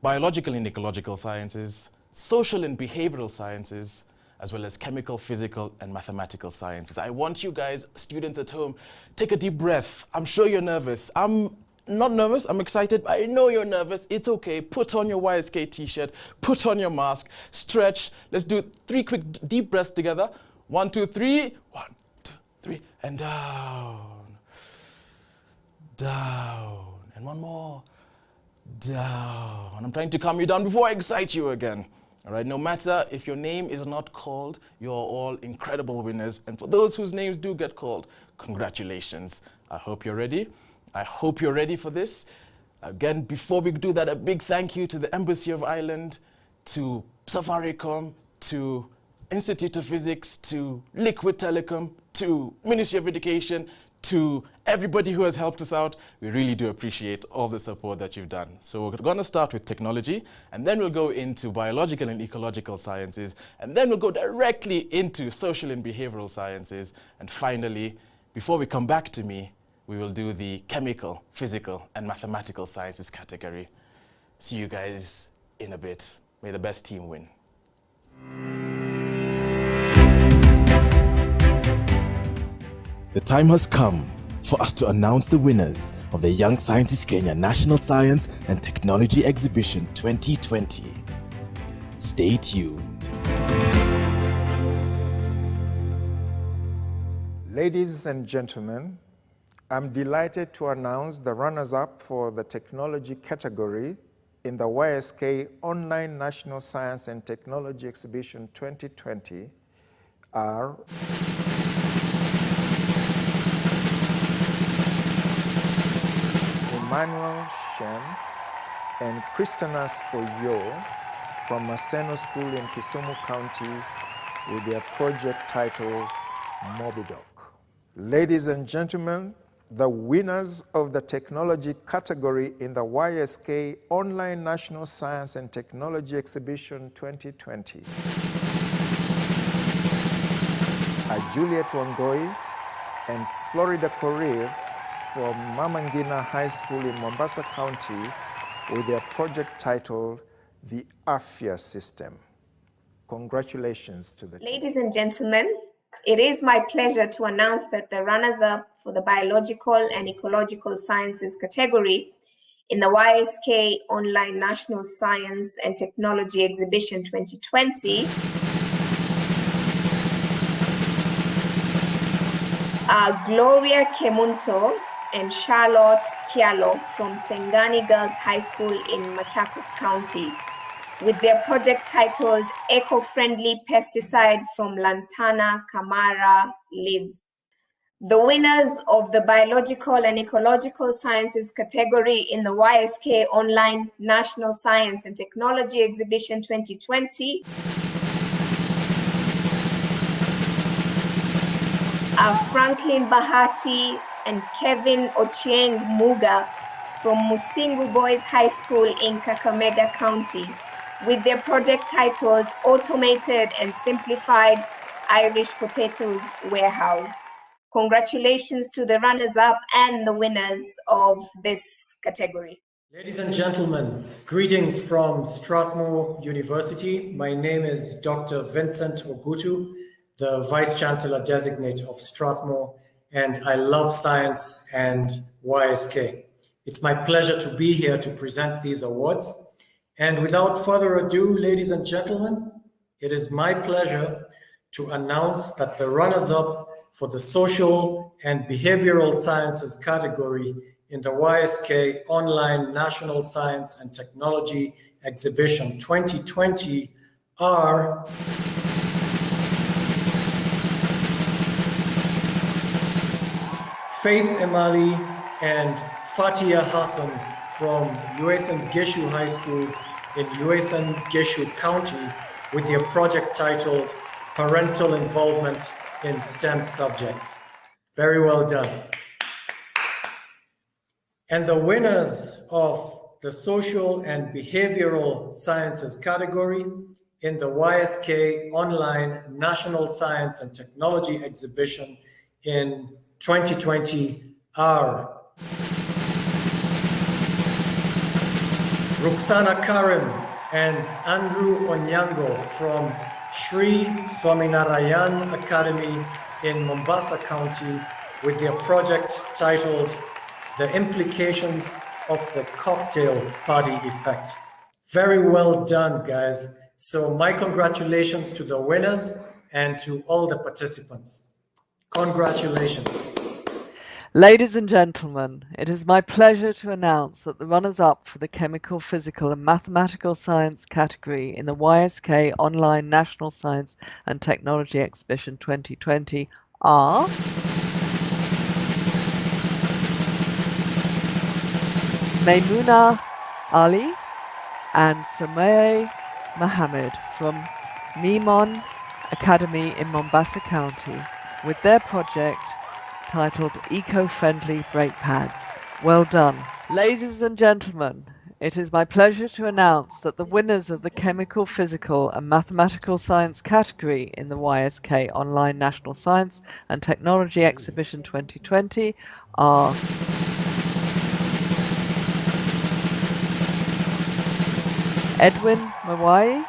biological and ecological sciences, social and behavioral sciences, as well as chemical, physical, and mathematical sciences. I want you guys, students at home, take a deep breath. I'm sure you're nervous. I'm not nervous, I'm excited. I know you're nervous. It's okay. Put on your YSK t-shirt, put on your mask, stretch. Let's do 3 quick deep breaths together. 1, 2, 3. 1, 2, 3, and down. Down. And one more. Down. I'm trying to calm you down before I excite you again. All right, no matter if your name is not called, you're all incredible winners. And for those whose names do get called, congratulations. I hope you're ready. I hope you're ready for this. Again, before we do that, a big thank you to the Embassy of Ireland, to Safaricom, to Institute of Physics, to Liquid Telecom, to Ministry of Education, to everybody who has helped us out. We really do appreciate all the support that you've done. So we're going to start with technology, and then we'll go into biological and ecological sciences, and then we'll go directly into social and behavioral sciences. And finally, before we come back to me, we will do the chemical, physical, and mathematical sciences category. See you guys in a bit. May the best team win. The time has come for us to announce the winners of the Young Scientist Kenya National Science and Technology Exhibition 2020. Stay tuned. Ladies and gentlemen, I'm delighted to announce the runners-up for the technology category in the YSK Online National Science and Technology Exhibition 2020 are Emmanuel Shen and Christinas Oyo from Maseno School in Kisumu County with their project titled Mobidoc. Ladies and gentlemen, the winners of the technology category in the YSK Online National Science and Technology Exhibition 2020 are Juliet Wangoi and Florida Korir from Mamangina High School in Mombasa County with their project titled The Afya System. Congratulations to the team. Ladies and gentlemen, it is my pleasure to announce that the runners-up for the Biological and Ecological Sciences category in the YSK Online National Science and Technology Exhibition 2020 are Gloria Kemunto and Charlotte Kialo from Sengani Girls High School in Machakos County with their project titled Eco-Friendly Pesticide from Lantana Camara Leaves. The winners of the Biological and Ecological Sciences category in the YSK Online National Science and Technology Exhibition 2020 are Franklin Bahati and Kevin Ochieng Muga from Musingu Boys High School in Kakamega County with their project titled Automated and Simplified Irish Potatoes Warehouse. Congratulations to the runners-up and the winners of this category. Ladies and gentlemen, greetings from Strathmore University. My name is Dr. Vincent Ogutu, the Vice Chancellor Designate of Strathmore, and I love science and YSK. It's my pleasure to be here to present these awards. And without further ado, ladies and gentlemen, it is my pleasure to announce that the runners-up for the Social and Behavioral Sciences category in the YSK Online National Science and Technology Exhibition 2020 are Faith Emali and Fatia Hassan from Uasin Gishu High School in Uasin Gishu County with their project titled Parental Involvement in STEM Subjects. Very well done. And the winners of the Social and Behavioral Sciences category in the YSK Online National Science and Technology Exhibition in 2020 are Ruxana Karim and Andrew Onyango from Sri Swaminarayan Academy in Mombasa County with their project titled The Implications of the Cocktail Party Effect. Very well done, guys. So my congratulations to the winners and to all the participants. Congratulations. Ladies and gentlemen, it is my pleasure to announce that the runners-up for the Chemical, Physical and Mathematical Science category in the YSK Online National Science and Technology Exhibition 2020 are Maimuna Ali and Samay Mohammed from Mimon Academy in Mombasa County with their project titled Eco-Friendly Brake Pads. Well done. Ladies and gentlemen, it is my pleasure to announce that the winners of the Chemical, Physical and Mathematical Science category in the YSK Online National Science and Technology Exhibition 2020 are Edwin Mawai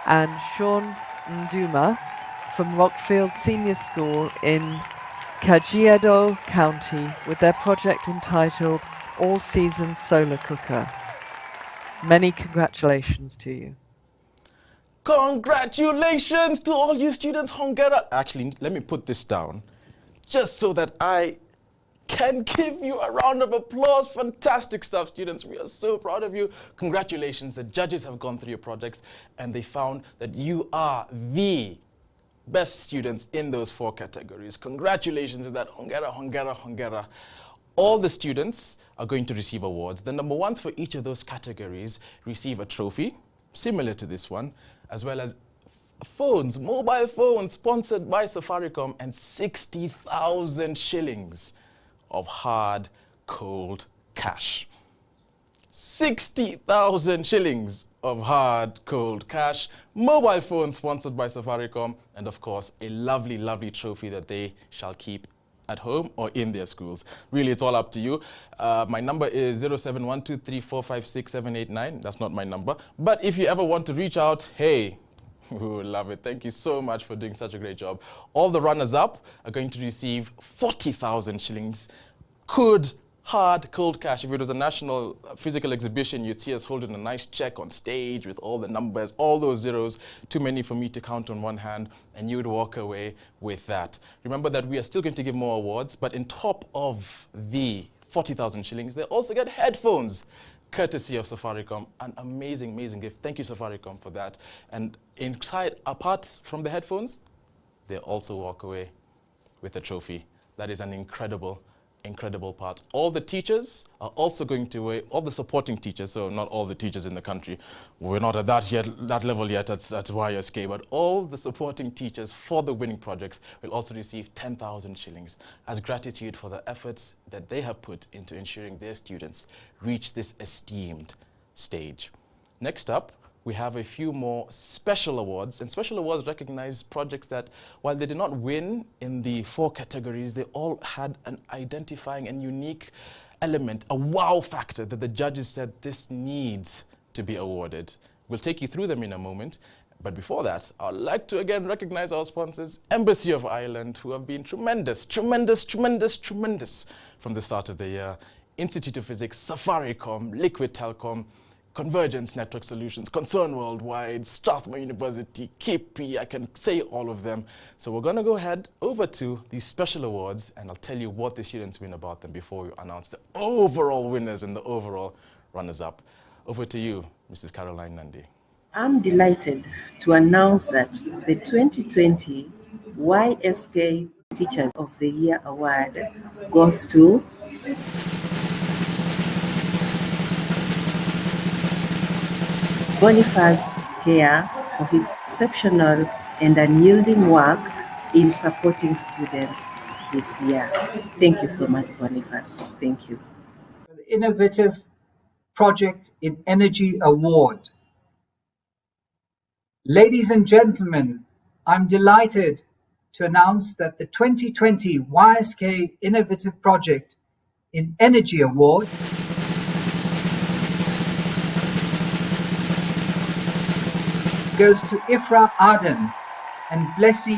and Sean Nduma from Rockfield Senior School in Kajiado County with their project entitled All Season Solar Cooker. Many congratulations to you. Congratulations to all you students, Hongera. Actually, let me put this down just so that I can give you a round of applause. Fantastic stuff, students. We are so proud of you. Congratulations. The judges have gone through your projects and they found that you are the best students in those 4 categories. Congratulations to that. Hongera, Hongera, Hongera. All the students are going to receive awards. The number ones for each of those categories receive a trophy, similar to this one, as well as phones, mobile phones sponsored by Safaricom, and 60,000 shillings of hard, cold cash. 60,000 shillings of hard, cold cash, mobile phone sponsored by Safaricom, and of course, a lovely, lovely trophy that they shall keep at home or in their schools. Really, it's all up to you. My number is 071234567889. That's not my number. But if you ever want to reach out, hey, we would love it. Thank you so much for doing such a great job. All the runners-up are going to receive 40,000 shillings. Good, hard, cold cash. If it was a national physical exhibition, you'd see us holding a nice check on stage with all the numbers, all those zeros, too many for me to count on one hand, and you would walk away with that. Remember that we are still going to give more awards, but on top of the 40,000 shillings, they also get headphones, courtesy of Safaricom. An amazing, amazing gift. Thank you, Safaricom, for that. And inside, apart from the headphones, they also walk away with a trophy. That is an incredible part. All the teachers are also going to weigh, all the supporting teachers, so not all the teachers in the country. We're not at that level yet at YSK, but all the supporting teachers for the winning projects will also receive 10,000 shillings as gratitude for the efforts that they have put into ensuring their students reach this esteemed stage. Next up, we have a few more special awards, and special awards recognize projects that, while they did not win in the 4 categories, they all had an identifying and unique element, a wow factor that the judges said this needs to be awarded. We'll take you through them in a moment, but before that, I'd like to again recognize our sponsors, Embassy of Ireland, who have been tremendous from the start of the year, Institute of Physics, Safaricom, Liquid Telecom, Convergence Network Solutions, Concern Worldwide, Strathmore University, KP, I can say all of them. So we're going to go ahead over to these special awards, and I'll tell you what the students win about them before we announce the overall winners and the overall runners-up. Over to you, Mrs. Caroline Nandi. I'm delighted to announce that the 2020 YSK Teacher of the Year Award goes to Boniface Kea for his exceptional and unyielding work in supporting students this year. Thank you so much, Boniface. Thank you. The Innovative Project in Energy Award. Ladies and gentlemen, I'm delighted to announce that the 2020 YSK Innovative Project in Energy Award goes to Ifra Aden and Blessy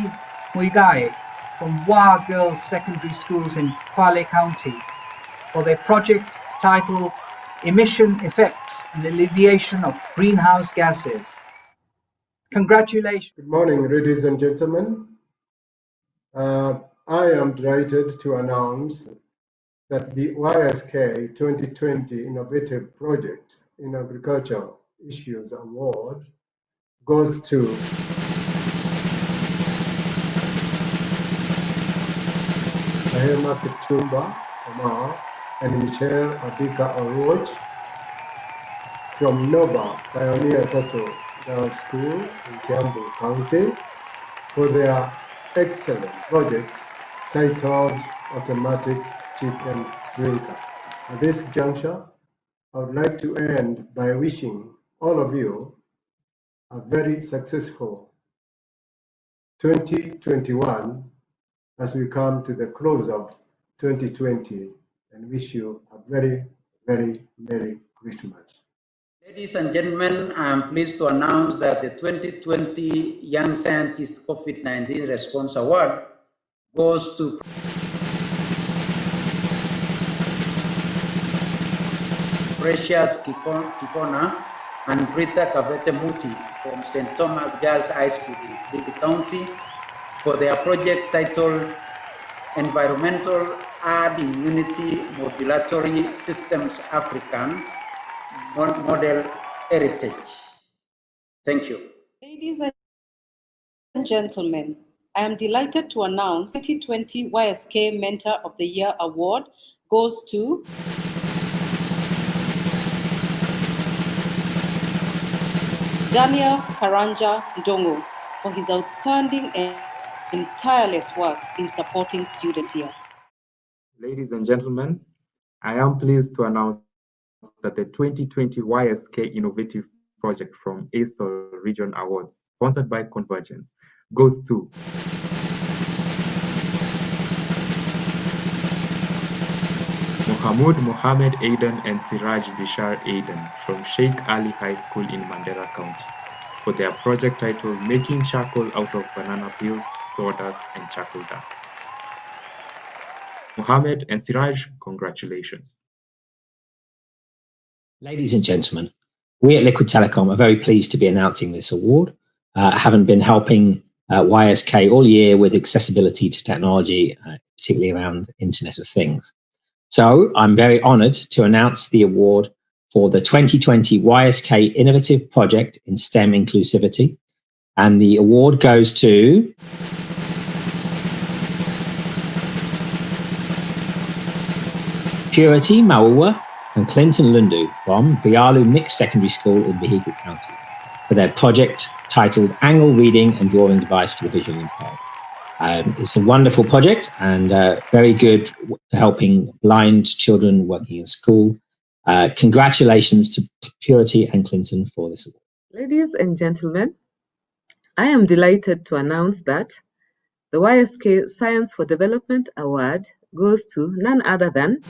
Muigai from Wa Girls Secondary Schools in Kwale County for their project titled Emission Effects and Alleviation of Greenhouse Gases. Congratulations. Good morning, ladies and gentlemen. I am delighted to announce that the YSK 2020 Innovative Project in Agricultural Issues Award goes to Mahema Kitumba Omar and Michelle Abika Oroch from NOBA Pioneer Tato Girls School in Kiambu County for their excellent project titled Automatic Chicken Drinker. At this juncture, I would like to end by wishing all of you a very successful 2021 as we come to the close of 2020 and wish you a very, very Merry Christmas. Ladies and gentlemen, I'm pleased to announce that the 2020 Young Scientist COVID-19 Response Award goes to Precious Kipona and Brita Kavete Muti from St. Thomas Girls High School in Kilifi County for their project titled Environmental Herd Immunity Modulatory Systems African Model Heritage. Thank you. Ladies and gentlemen, I am delighted to announce 2020 YSK Mentor of the Year Award goes to Daniel Karanja Ndongo for his outstanding and tireless work in supporting students here. Ladies and gentlemen, I am pleased to announce that the 2020 YSK Innovative Project from ASOL Region Awards, sponsored by Convergence, goes to Mohamud Mohamed Aidan and Siraj Bishar Aidan from Sheikh Ali High School in Mandera County for their project titled Making Charcoal Out of Banana Peels, Sawdust and Charcoal Dust. Mohammed and Siraj, congratulations. Ladies and gentlemen, we at Liquid Telecom are very pleased to be announcing this award, having been helping YSK all year with accessibility to technology, particularly around Internet of Things. So I'm very honoured to announce the award for the 2020 YSK Innovative Project in STEM Inclusivity. And the award goes to Purity Maua and Clinton Lundu from Bialu Mixed Secondary School in Vihiga County for their project titled Angle Reading and Drawing Device for the Visually Impaired. It's a wonderful project and very good for helping blind children working in school. Congratulations to Purity and Clinton for this award. Ladies and gentlemen, I am delighted to announce that the YSK Science for Development Award goes to none other than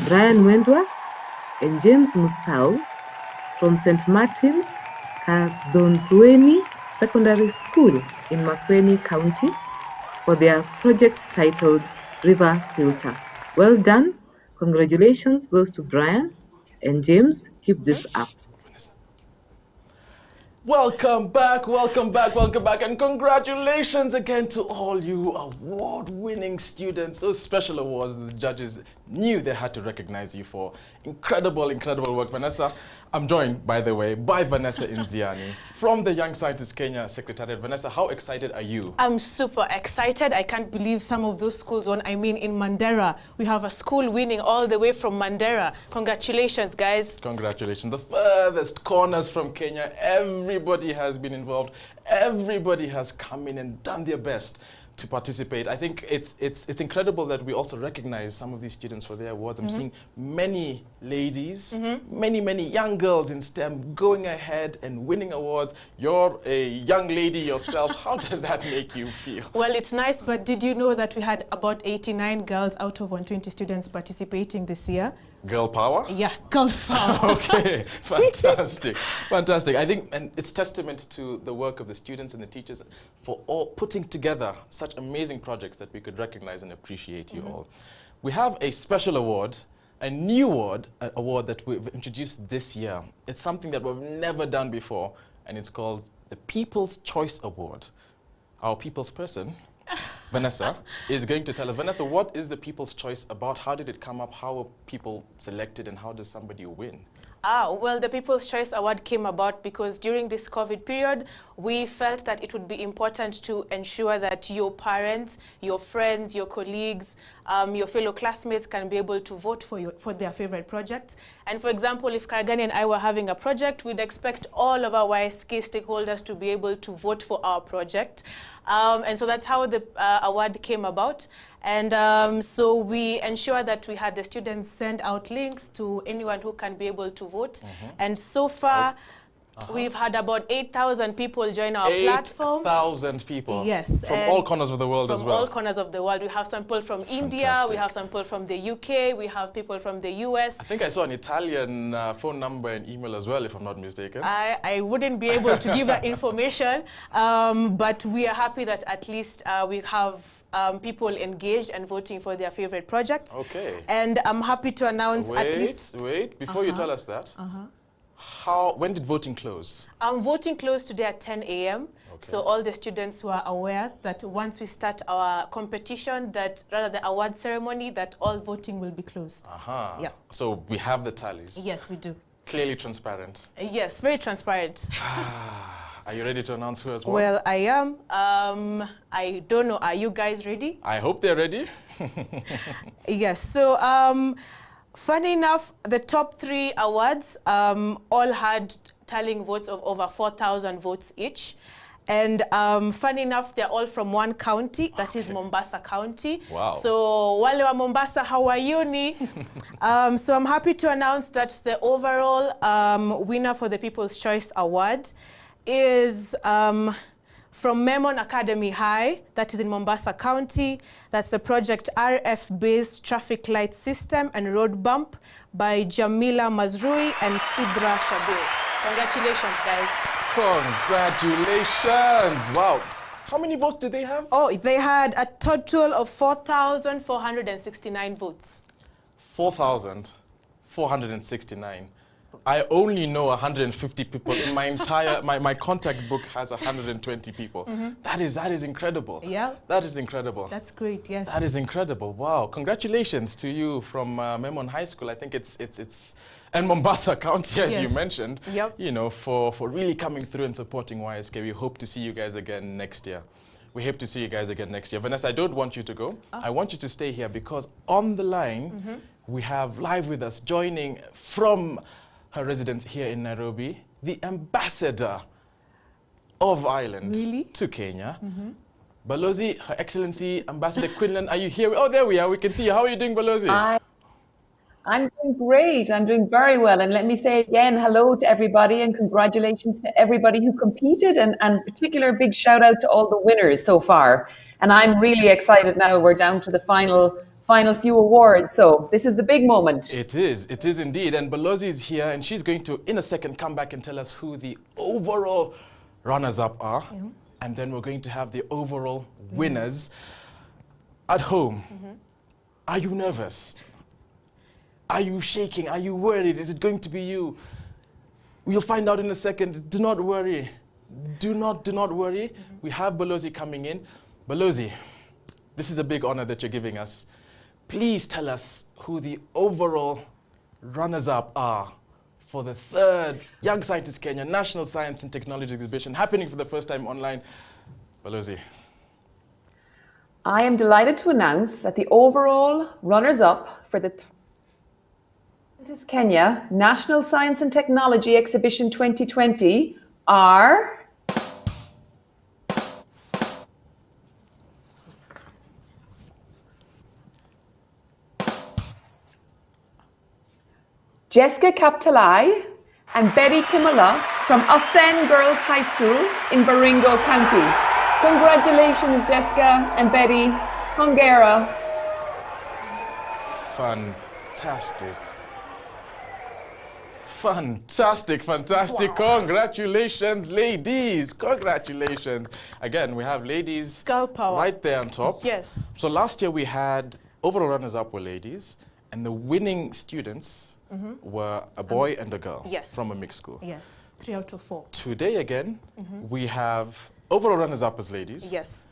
Brian Wendwa and James Musau from St. Martin's Kadonsweni Secondary School in Makueni County for their project titled River Filter. Well done. Congratulations goes to Brian and James. Keep this up. Welcome back, welcome back, welcome back, and congratulations again to all you award-winning students. Those special awards the judges knew they had to recognize you for. Incredible, incredible work, Vanessa. I'm joined, by the way, by Vanessa Inziani from the Young Scientist Kenya Secretariat. Vanessa, how excited are you? I'm super excited. I can't believe some of those schools won. I mean, in Mandera, we have a school winning all the way from Mandera. Congratulations, guys. Congratulations. The furthest corners from Kenya, everybody has been involved. Everybody has come in and done their best to participate. I think it's incredible that we also recognize some of these students for their awards. I'm seeing many ladies, many young girls in STEM going ahead and winning awards. You're a young lady yourself. How does that make you feel? Well, it's nice, but did you know that we had about 89 girls out of 120 students participating this year? Girl power? Yeah, girl power. Okay, fantastic, fantastic. I think, and it's testament to the work of the students and the teachers for all putting together such amazing projects that we could recognize and appreciate you all. We have a special award, a new award that we've introduced this year. It's something that we've never done before, and it's called the People's Choice Award. Our people's person, Vanessa, is going to tell us. Vanessa, what is the People's Choice about? How did it come up? How are people selected? And how does somebody win? Well, the People's Choice Award came about because during this COVID period, we felt that it would be important to ensure that your parents, your friends, your colleagues, your fellow classmates can be able to vote for their favorite projects. And for example, if Karagani and I were having a project, we'd expect all of our YSK stakeholders to be able to vote for our project. And so that's how the award came about. And so we ensure that we had the students send out links to anyone who can be able to vote. And so far, we've had about 8,000 people join our platform. 8,000 people? Yes. From all corners of the world as well? From all corners of the world. We have some people from India, we have some people from the UK, we have people from the US. I think I saw an Italian phone number and email as well, if I'm not mistaken. I wouldn't be able to give that information, but we are happy that at least we have people engaged and voting for their favorite projects. Okay. And I'm happy to announce at least... Wait, before you tell us that, when did voting close? Voting closed today at 10 a.m. So all the students were aware that once we start our competition, the award ceremony, that all voting will be closed. Yeah. So we have the tallies? Yes, we do. Clearly transparent? Yes, very transparent. Are you ready to announce who has won? Well, I am. I don't know. Are you guys ready? I hope they're ready. Yes. So, funny enough, the top 3 awards all had tallying votes of over 4,000 votes each. And funny enough, they're all from one county, that is Mombasa County. Wow. So, wale wa Mombasa, how are you ni? So I'm happy to announce that the overall winner for the People's Choice Award is from Memon Academy High, that is in Mombasa County. That's the project RF-based traffic light system and road bump by Jamila Mazrui and Sidra Shabir. Congratulations, guys. Congratulations. Wow. How many votes did they have? Oh, they had a total of 4,469 votes. 4,469. I only know 150 people. In my entire, my contact book has 120 people. That is incredible. Yeah. That is incredible. That's great, yes. That is incredible. Wow. Congratulations to you from Memon High School. I think it's and Mombasa County, as you mentioned. Yep. You know, for really coming through and supporting YSK. We hope to see you guys again next year. We hope to see you guys again next year. Vanessa, I don't want you to go. I want you to stay here because on the line, we have live with us, joining from her residence here in Nairobi, the ambassador of Ireland to Kenya. Balozi, Her Excellency Ambassador Quinlan, are you here? Oh, there we are. We can see you. How are you doing, Balozi? I'm doing great. I'm doing very well. And let me say again, hello to everybody and congratulations to everybody who competed and particular big shout out to all the winners so far. And I'm really excited now. We're down to the final few awards. So this is the big moment. It is indeed. And Balozi is here and she's going to, in a second, come back and tell us who the overall runners-up are. And then we're going to have the overall winners. At home, are you nervous? Are you shaking? Are you worried? Is it going to be you? We'll find out in a second. Do not worry. Do not worry. We have Balozi coming in. Balozi, this is a big honor that you're giving us. Please tell us who the overall runners-up are for the 3rd Young Scientist Kenya National Science and Technology Exhibition happening for the first time online. Balozi. I am delighted to announce that the overall runners-up for the Kenya National Science and Technology Exhibition 2020 are Jessica Kaptalai and Betty Kimalos from Osen Girls High School in Baringo County. Congratulations, Jessica and Betty. Hongera. Fantastic. Fantastic. Wow. Congratulations, ladies. Congratulations. Again, we have ladies Girl power right there on top. Yes. So last year we had overall runners-up were ladies, and the winning students were a boy and a girl from a mixed school. Yes, 3 out of 4. Today again, we have overall runners-up as ladies. Yes.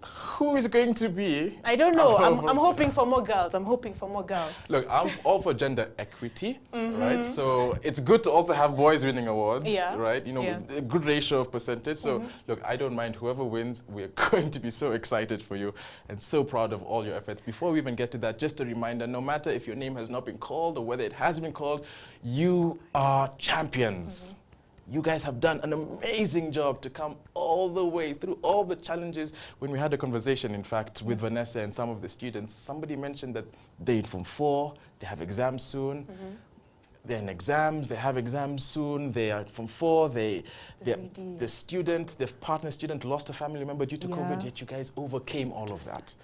who is going to be? I don't know. I'm hoping for more girls. I'm hoping for more girls. Look, I'm all for gender equity, right? So it's good to also have boys winning awards, right? You know, a good ratio of percentage. So look, I don't mind whoever wins. We're going to be so excited for you and so proud of all your efforts. Before we even get to that, just a reminder, no matter if your name has not been called or whether it has been called, you are champions. You guys have done an amazing job to come all the way through all the challenges. When we had a conversation, in fact, with Vanessa and some of the students, somebody mentioned that they're from 4, they have exams soon. They're in exams, they have exams soon. They are from 4, the student, the partner student lost a family member due to COVID, yet you guys overcame all of that.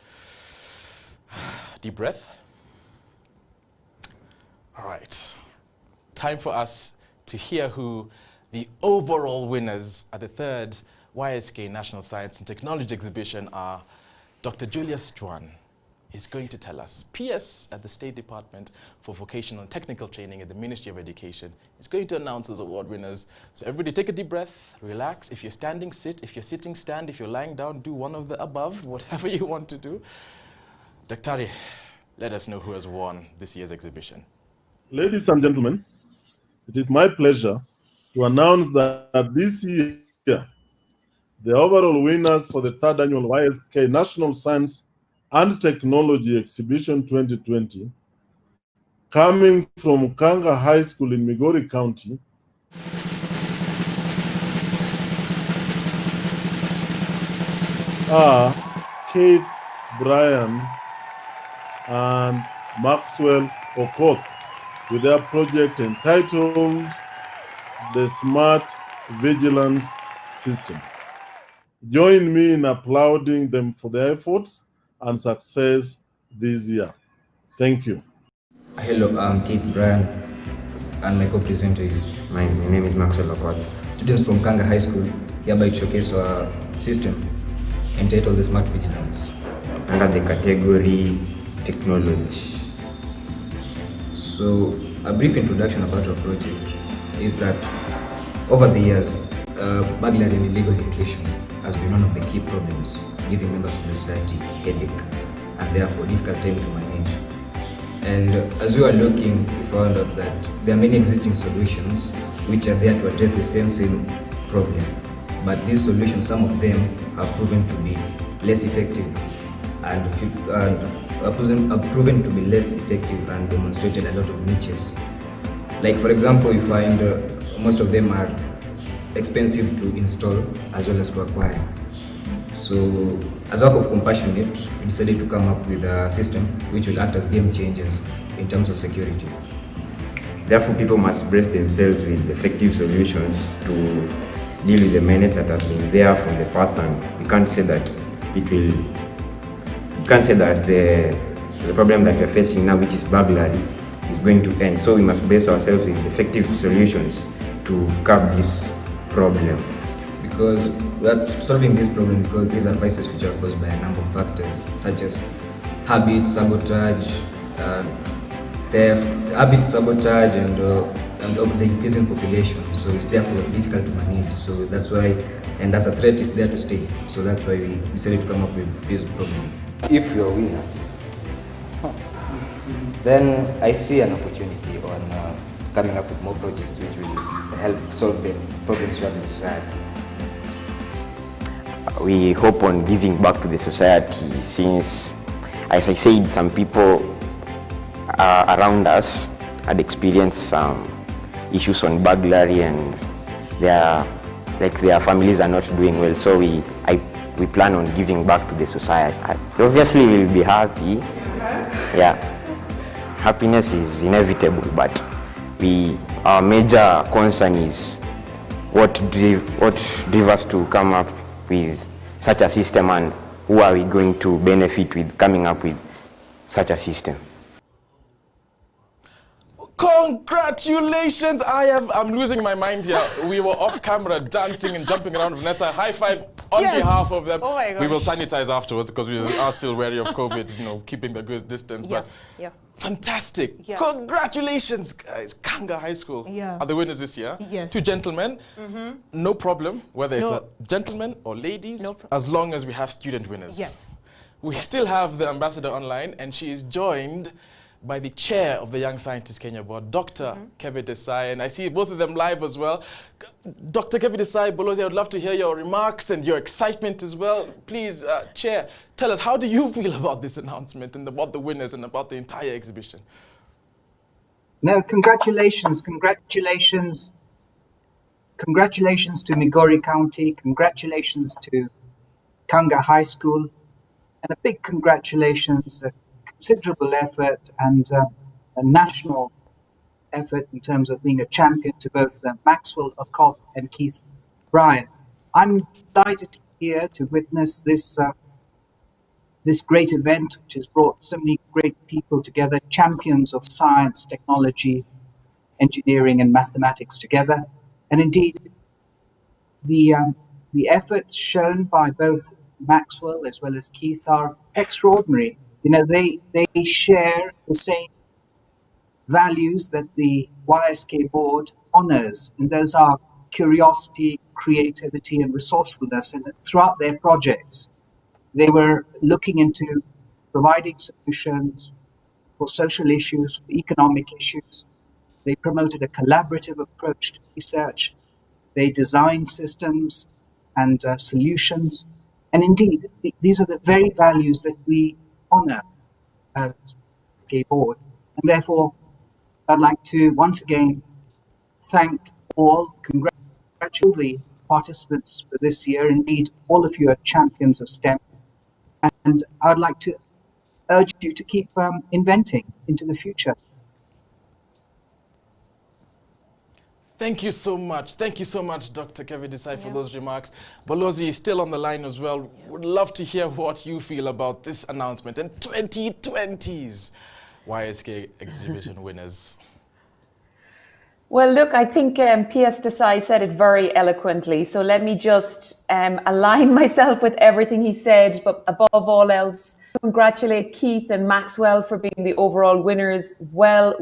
Deep breath. All right. Time for us to hear who the overall winners at the 3rd YSK National Science and Technology Exhibition are. Dr. Julius Juan is going to tell us. PS at the State Department for Vocational and Technical Training at the Ministry of Education is going to announce those award winners. So everybody take a deep breath, relax. If you're standing, sit. If you're sitting, stand. If you're lying down, do one of the above, whatever you want to do. Dr. let us know who has won this year's exhibition. Ladies and gentlemen, it is my pleasure to announce that this year, the overall winners for the 3rd annual YSK National Science and Technology Exhibition 2020, coming from Kanga High School in Migori County, are Keith Bryan and Maxwell Okoth with their project entitled the Smart Vigilance System. Join me in applauding them for their efforts and success this year. Thank you. Hello, I'm Keith Bryan, and my co-presenter is... My name is Maxwell Okoth. Students from Kanga High School hereby showcase our system entitled the Smart Vigilance under the category Technology. So, a brief introduction about our project is that over the years, burglary and illegal intrusion has been one of the key problems, giving members of the society headache and therefore difficult time to manage. And as we were looking, we found out that there are many existing solutions which are there to address the same problem. But these solutions, some of them have proven to be less effective and are proven to be less effective and demonstrated a lot of niches. Like for example, you find most of them are expensive to install as well as to acquire. So as a work of compassion, we decided to come up with a system which will act as game changers in terms of security. Therefore, people must brace themselves with effective solutions to deal with the menace that has been there from the past, and we can't say that the problem that we're facing now, which is burglary, is going to end. So we must base ourselves with effective solutions to curb this problem. Because we are solving this problem because these are vices which are caused by a number of factors, such as habit, sabotage, theft, and the increasing population. So it's therefore difficult to manage. So that's why, and as a threat, it's there to stay. So that's why we decided to come up with this problem. If you're winners, then I see an opportunity on coming up with more projects which will help solve the problems we have in the society. We hope on giving back to the society since, as I said, some people around us had experienced some issues on burglary and their families are not doing well. So we plan on giving back to the society. Obviously, we'll be happy. Yeah, happiness is inevitable, but our major concern is what drove us to come up with such a system, and who are we going to benefit with coming up with such a system. Congratulations! I'm losing my mind here. We were off camera dancing and jumping around. Vanessa, high five. On Yes. behalf of them, Oh my we will gosh. sanitize afterwards because we are still wary of COVID, you know, keeping the good distance. Yeah, But yeah. fantastic. Yeah. Congratulations, guys. Kanga High School Yeah. are the winners this year. Yes. 2 gentlemen. No problem whether it's No. a gentleman or ladies, No pro- as long as we have student winners. Yes. We still have the ambassador online, and she is joined by the chair of the Young Scientist Kenya Board, Dr. Kevin Desai, and I see both of them live as well. Dr. Kevin Desai, Bolozi, I would love to hear your remarks and your excitement as well. Please, Chair, tell us, how do you feel about this announcement and about the winners and about the entire exhibition? No, congratulations, congratulations. Congratulations to Migori County, congratulations to Kanga High School, and a big congratulations, a considerable effort and a national effort in terms of being a champion to both Maxwell Okoth and Keith Bryan. I'm delighted here to witness this this great event, which has brought so many great people together, champions of science, technology, engineering, and mathematics together. And indeed, the efforts shown by both Maxwell as well as Keith are extraordinary. You know, they share the same values that the YSK board honors, and those are curiosity, creativity, and resourcefulness. And throughout their projects, they were looking into providing solutions for social issues, for economic issues. They promoted a collaborative approach to research. They designed systems and solutions. And indeed, these are the very values that we honor as a board. And therefore, I'd like to once again thank all, congratulate the participants for this year. Indeed, all of you are champions of STEM. And I'd like to urge you to keep inventing into the future. Thank you so much. Thank you so much, Dr. Kevin Desai, for those remarks. Balozi is still on the line as well. Would love to hear what you feel about this announcement and 2020's YSK exhibition winners. Well, look, I think P.S. Desai said it very eloquently. So let me just align myself with everything he said. But above all else, congratulate Keith and Maxwell for being the overall winners. Well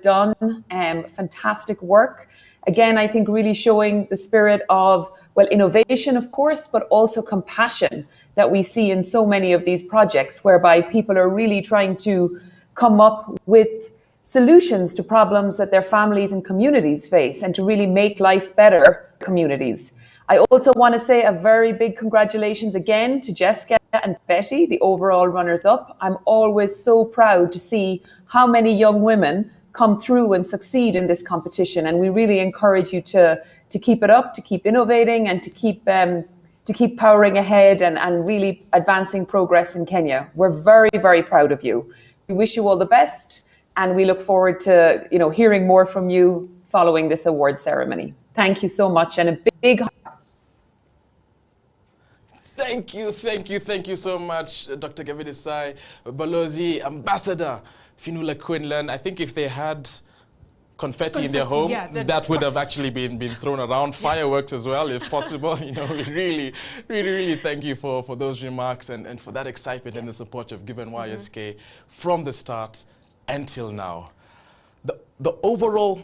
done. Fantastic work. Again, I think really showing the spirit of, well, innovation, of course, but also compassion that we see in so many of these projects, whereby people are really trying to come up with solutions to problems that their families and communities face and to really make life better for communities. I also want to say a very big congratulations again to Jessica and Betty, the overall runners-up. I'm always so proud to see how many young women come through and succeed in this competition, and we really encourage you to keep it up, to keep innovating, and to keep powering ahead and really advancing progress in Kenya. We're very, very proud of you. We wish you all the best, and we look forward to hearing more from you following this award ceremony. Thank you so much, and a big Thank you so much, Dr. Kevin Desai, Balozi, Ambassador Finula Quinlan. I think if they had confetti in their home, that would have actually been thrown around. Fireworks as well, if possible. We really thank you for those remarks and for that excitement and the support you've given YSK from the start until now. The overall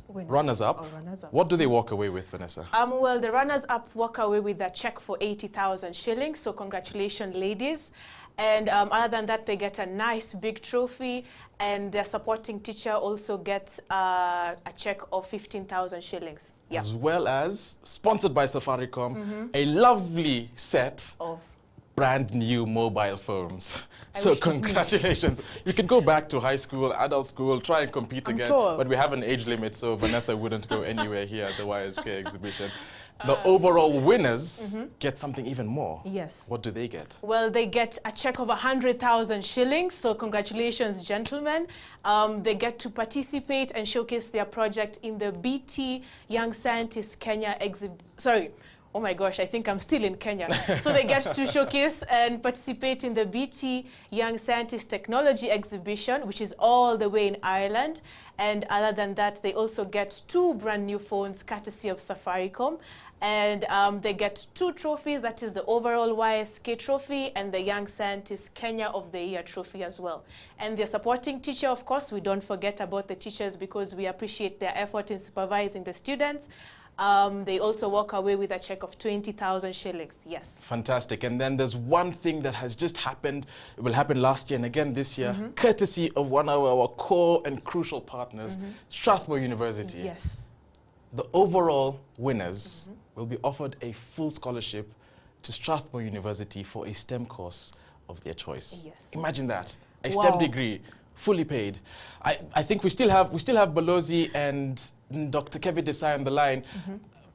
runners-up, what do they walk away with, Vanessa? Well, the runners-up walk away with a check for 80,000 shillings, so congratulations, ladies. And other than that, they get a nice big trophy, and their supporting teacher also gets a check of 15,000 shillings. As well as, sponsored by Safaricom, a lovely set of brand new mobile phones. So congratulations. You can go back to high school, adult school, try and compete again. But we have an age limit, so Vanessa wouldn't go anywhere here at the YSK exhibition. The overall winners get something even more. Yes. What do they get? Well, they get a check of 100,000 shillings. So congratulations, gentlemen. They get to participate and showcase their project in the BT Young Scientist Kenya oh my gosh, I think I'm still in Kenya. So they get to showcase and participate in the BT Young Scientist Technology Exhibition, which is all the way in Ireland. And other than that, they also get 2 brand new phones courtesy of Safaricom. And they get 2 trophies, that is the overall YSK trophy and the Young Scientist Kenya of the Year trophy as well. And their supporting teacher, of course, we don't forget about the teachers because we appreciate their effort in supervising the students. They also walk away with a check of 20,000 shillings, yes. Fantastic. And then there's one thing that has just happened, it will happen last year and again this year, courtesy of one of our core and crucial partners, Strathmore University. Yes. The overall winners will be offered a full scholarship to Strathmore University for a STEM course of their choice. Yes. Imagine that, a Wow. STEM degree, fully paid. I think we still have Balozi and Dr. Kevin Desai on the line.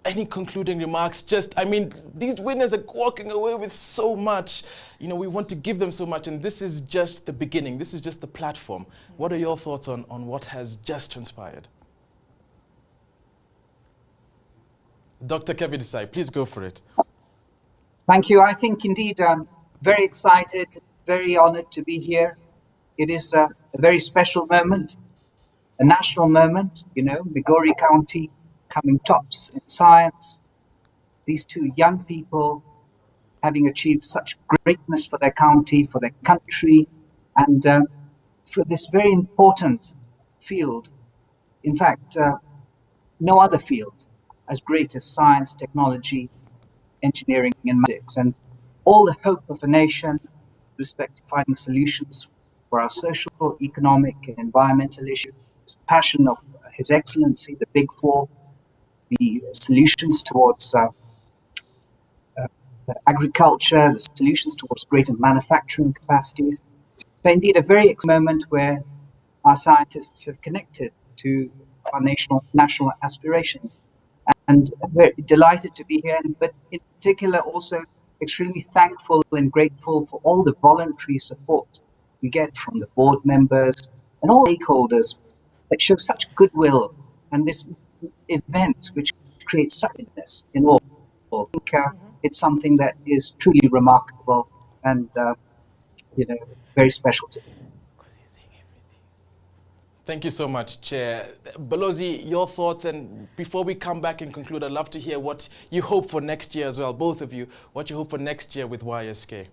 Any concluding remarks? Just, I mean, these winners are walking away with so much. You know, we want to give them so much, and this is just the beginning. This is just the platform. What are your thoughts on what has just transpired? Dr. Kevin Desai, please go for it. Thank you. I think indeed I'm very excited, very honored to be here. It is a very special moment, a national moment, you know, Migori County coming tops in science. These 2 young people having achieved such greatness for their county, for their country, and for this very important field. In fact, no other field as great as science, technology, engineering, and mathematics. And all the hope of a nation with respect to finding solutions for our social, economic, and environmental issues, the passion of His Excellency, the Big Four, the solutions towards agriculture, the solutions towards greater manufacturing capacities. So indeed a very exciting moment where our scientists have connected to our national aspirations. And very delighted to be here, but in particular also extremely thankful and grateful for all the voluntary support we get from the board members and all stakeholders that show such goodwill and this event which creates such happiness in all. I think it's something that is truly remarkable and you know, very special to me. Thank you so much, Chair. Balozi, your thoughts, and before we come back and conclude, I'd love to hear what you hope for next year as well, both of you, what you hope for next year with YSK.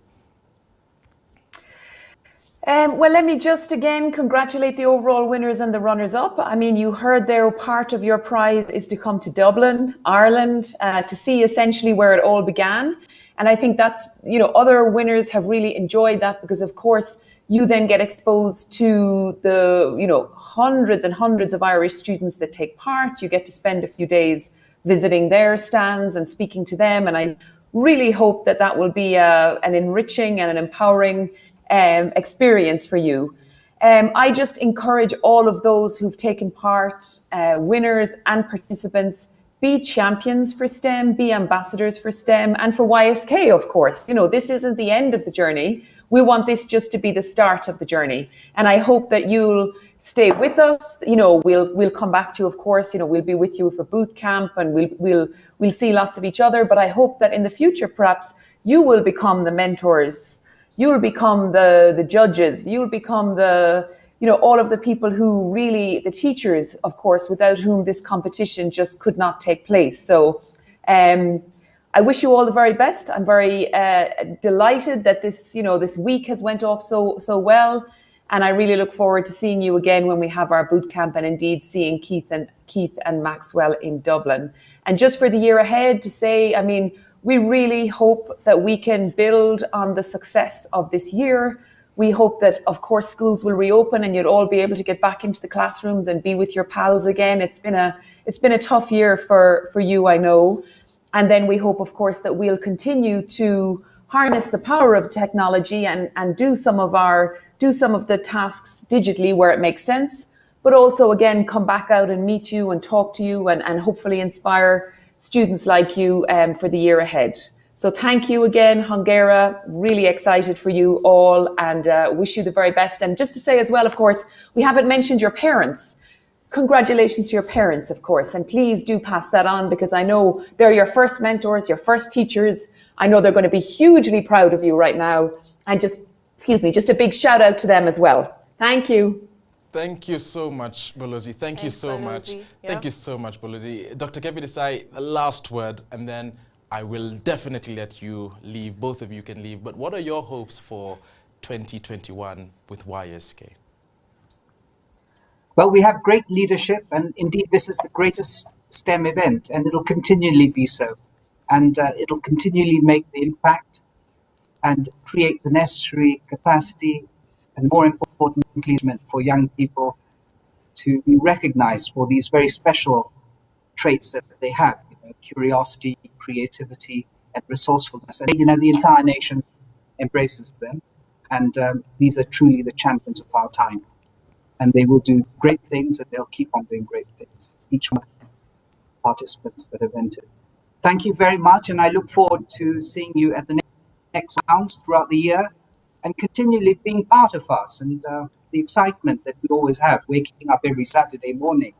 Well, let me just again congratulate the overall winners and the runners-up. I mean, you heard there part of your prize is to come to Dublin, Ireland, to see essentially where it all began. And I think that's, you know, other winners have really enjoyed that because, of course, you then get exposed to the, you know, hundreds and hundreds of Irish students that take part. You get to spend a few days visiting their stands and speaking to them. And I really hope that that will be an enriching and an empowering experience for you. I just encourage all of those who've taken part, winners and participants, be champions for STEM, be ambassadors for STEM, and for YSK, of course. You know, this isn't the end of the journey. We want this just to be the start of the journey. And I hope that you'll stay with us. You know, we'll come back to you, of course. You know, we'll be with you for boot camp and we'll see lots of each other. But I hope that in the future, perhaps you will become the mentors. You'll become the judges. You'll become the, you know, all of the people who really, the teachers, of course, without whom this competition just could not take place. So I wish you all the very best. I'm very delighted that this, you know, this week has went off so well. And I really look forward to seeing you again when we have our boot camp and indeed seeing Keith and Maxwell in Dublin. And just for the year ahead to say, I mean, we really hope that we can build on the success of this year. We hope that, of course, schools will reopen and you'll all be able to get back into the classrooms and be with your pals again. It's been a tough year for you, I know. And then we hope, of course, that we'll continue to harness the power of technology and do some of the tasks digitally where it makes sense, but also, again, come back out and meet you and talk to you and hopefully inspire students like you for the year ahead. So thank you again, Hungera. Really excited for you all and wish you the very best. And just to say as well, of course, we haven't mentioned your parents. congratulations to your parents, of course, and please do pass that on, because I know they're your first mentors, your first teachers. I know they're going to be hugely proud of you right now. And just a big shout out to them as well. Thank you. Thank you so much, Balozi. Thank you so much. Yeah. Thank you so much, Balozi. Dr. Kebidesai, the last word, and then I will definitely let you leave. Both of you can leave. But what are your hopes for 2021 with YSK? Well, we have great leadership, and indeed this is the greatest STEM event, and it'll continually be so. And it'll continually make the impact and create the necessary capacity and, more importantly, engagement for young people to be recognized for these very special traits that they have, curiosity, creativity, and resourcefulness. And, the entire nation embraces them, and these are truly the champions of our time. And they will do great things, and they'll keep on doing great things, each one of the participants that have entered. Thank you very much, and I look forward to seeing you at the next rounds throughout the year and continually being part of us, and the excitement that we always have, waking up every Saturday morning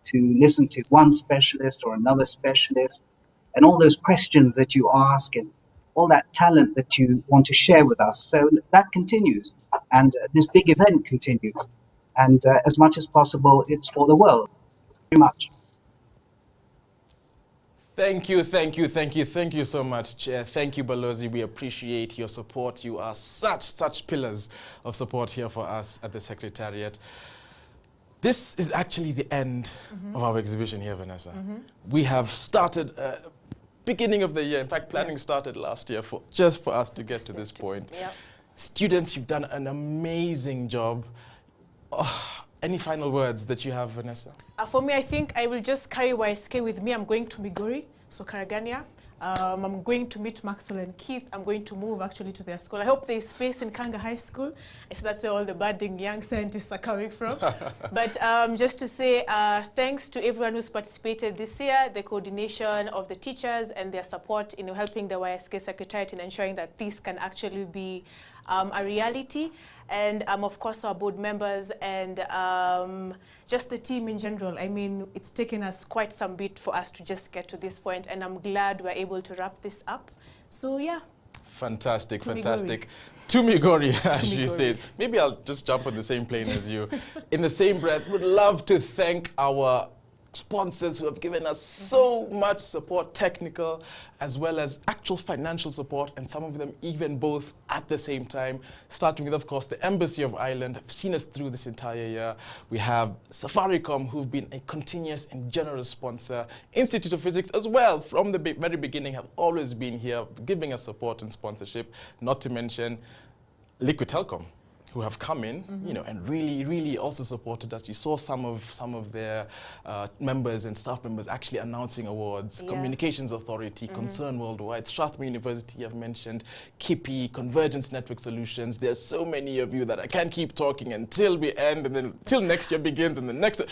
to listen to one specialist or another specialist, and all those questions that you ask and all that talent that you want to share with us. So that continues, and this big event continues. And as much as possible, it's for the world. Thank you very much. Thank you so much, Chair. Thank you, Balozi. We appreciate your support. You are such pillars of support here for us at the Secretariat. This is actually the end of our exhibition here, Vanessa. We have started beginning of the year. In fact, planning started last year just for us to get to this point. Students, you've done an amazing job. Any final words that you have, Vanessa? For me, I think I will just carry YSK with me. I'm going to Migori, so Karagania. I'm going to meet Maxwell and Keith. I'm going to move actually to their school. I hope there's space in Kanga High School. So that's where all the budding young scientists are coming from. But just to say thanks to everyone who's participated this year, the coordination of the teachers and their support in helping the YSK Secretariat in ensuring that this can actually be a reality, and of course our board members and just the team in general. I mean, it's taken us quite some bit for us to just get to this point, and I'm glad we're able to wrap this up. So yeah. Fantastic. To Migori, as you said. Maybe I'll just jump on the same plane as you. In the same breath, would love to thank our sponsors who have given us so much support, technical as well as actual financial support, and some of them even both at the same time. Starting with, of course, the Embassy of Ireland have seen us through this entire year. We have Safaricom, who've been a continuous and generous sponsor. Institute of Physics as well, from the very beginning, have always been here giving us support and sponsorship. Not to mention Liquid Telecom, who have come in, and really also supported us. You saw some of their members and staff members actually announcing awards. Communications Authority, Concern Worldwide, Strathmore University I've mentioned, KIPI, Convergence Network Solutions. There's so many of you that I can't keep talking until we end, and then till next year begins and the next.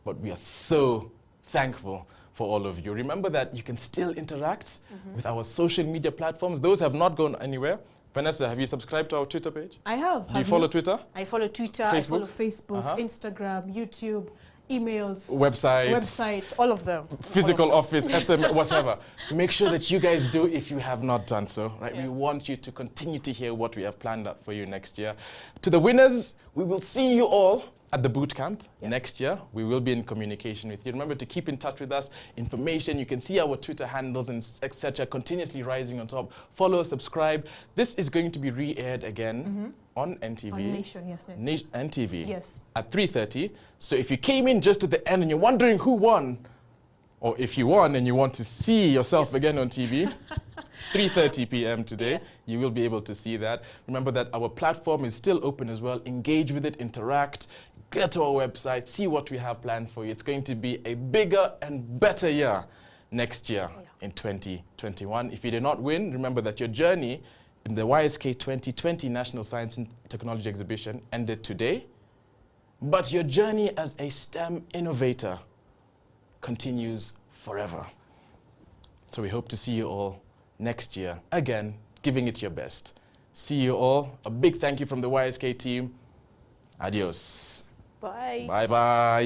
But we are so thankful for all of you. Remember that you can still interact with our social media platforms. Those have not gone anywhere. Vanessa, have you subscribed to our Twitter page? I have. Do you follow Twitter? I follow Twitter, Facebook? I follow Facebook, Instagram, YouTube, emails, websites, all of them. Physical office, SMS, whatever. Make sure that you guys do if you have not done so. Right? We want you to continue to hear what we have planned up for you next year. To the winners, we will see you all at the boot camp next year. We will be in communication with you. Remember to keep in touch with us. Information, you can see our Twitter handles and etc. continuously rising on top. Follow, subscribe. This is going to be re-aired again on NTV. On Nation, yes. NTV. Yes. At 3:30. So if you came in just at the end and you're wondering who won, or if you won and you want to see yourself again on TV, 3:30 p.m. today, you will be able to see that. Remember that our platform is still open as well. Engage with it, interact, get to our website, see what we have planned for you. It's going to be a bigger and better year next year in 2021. If you did not win, remember that your journey in the YSK 2020 National Science and Technology Exhibition ended today, but your journey as a STEM innovator continues forever. So we hope to see you all next year, again, giving it your best. See you all. A big thank you from the YSK team. Adios. Bye. Bye-bye.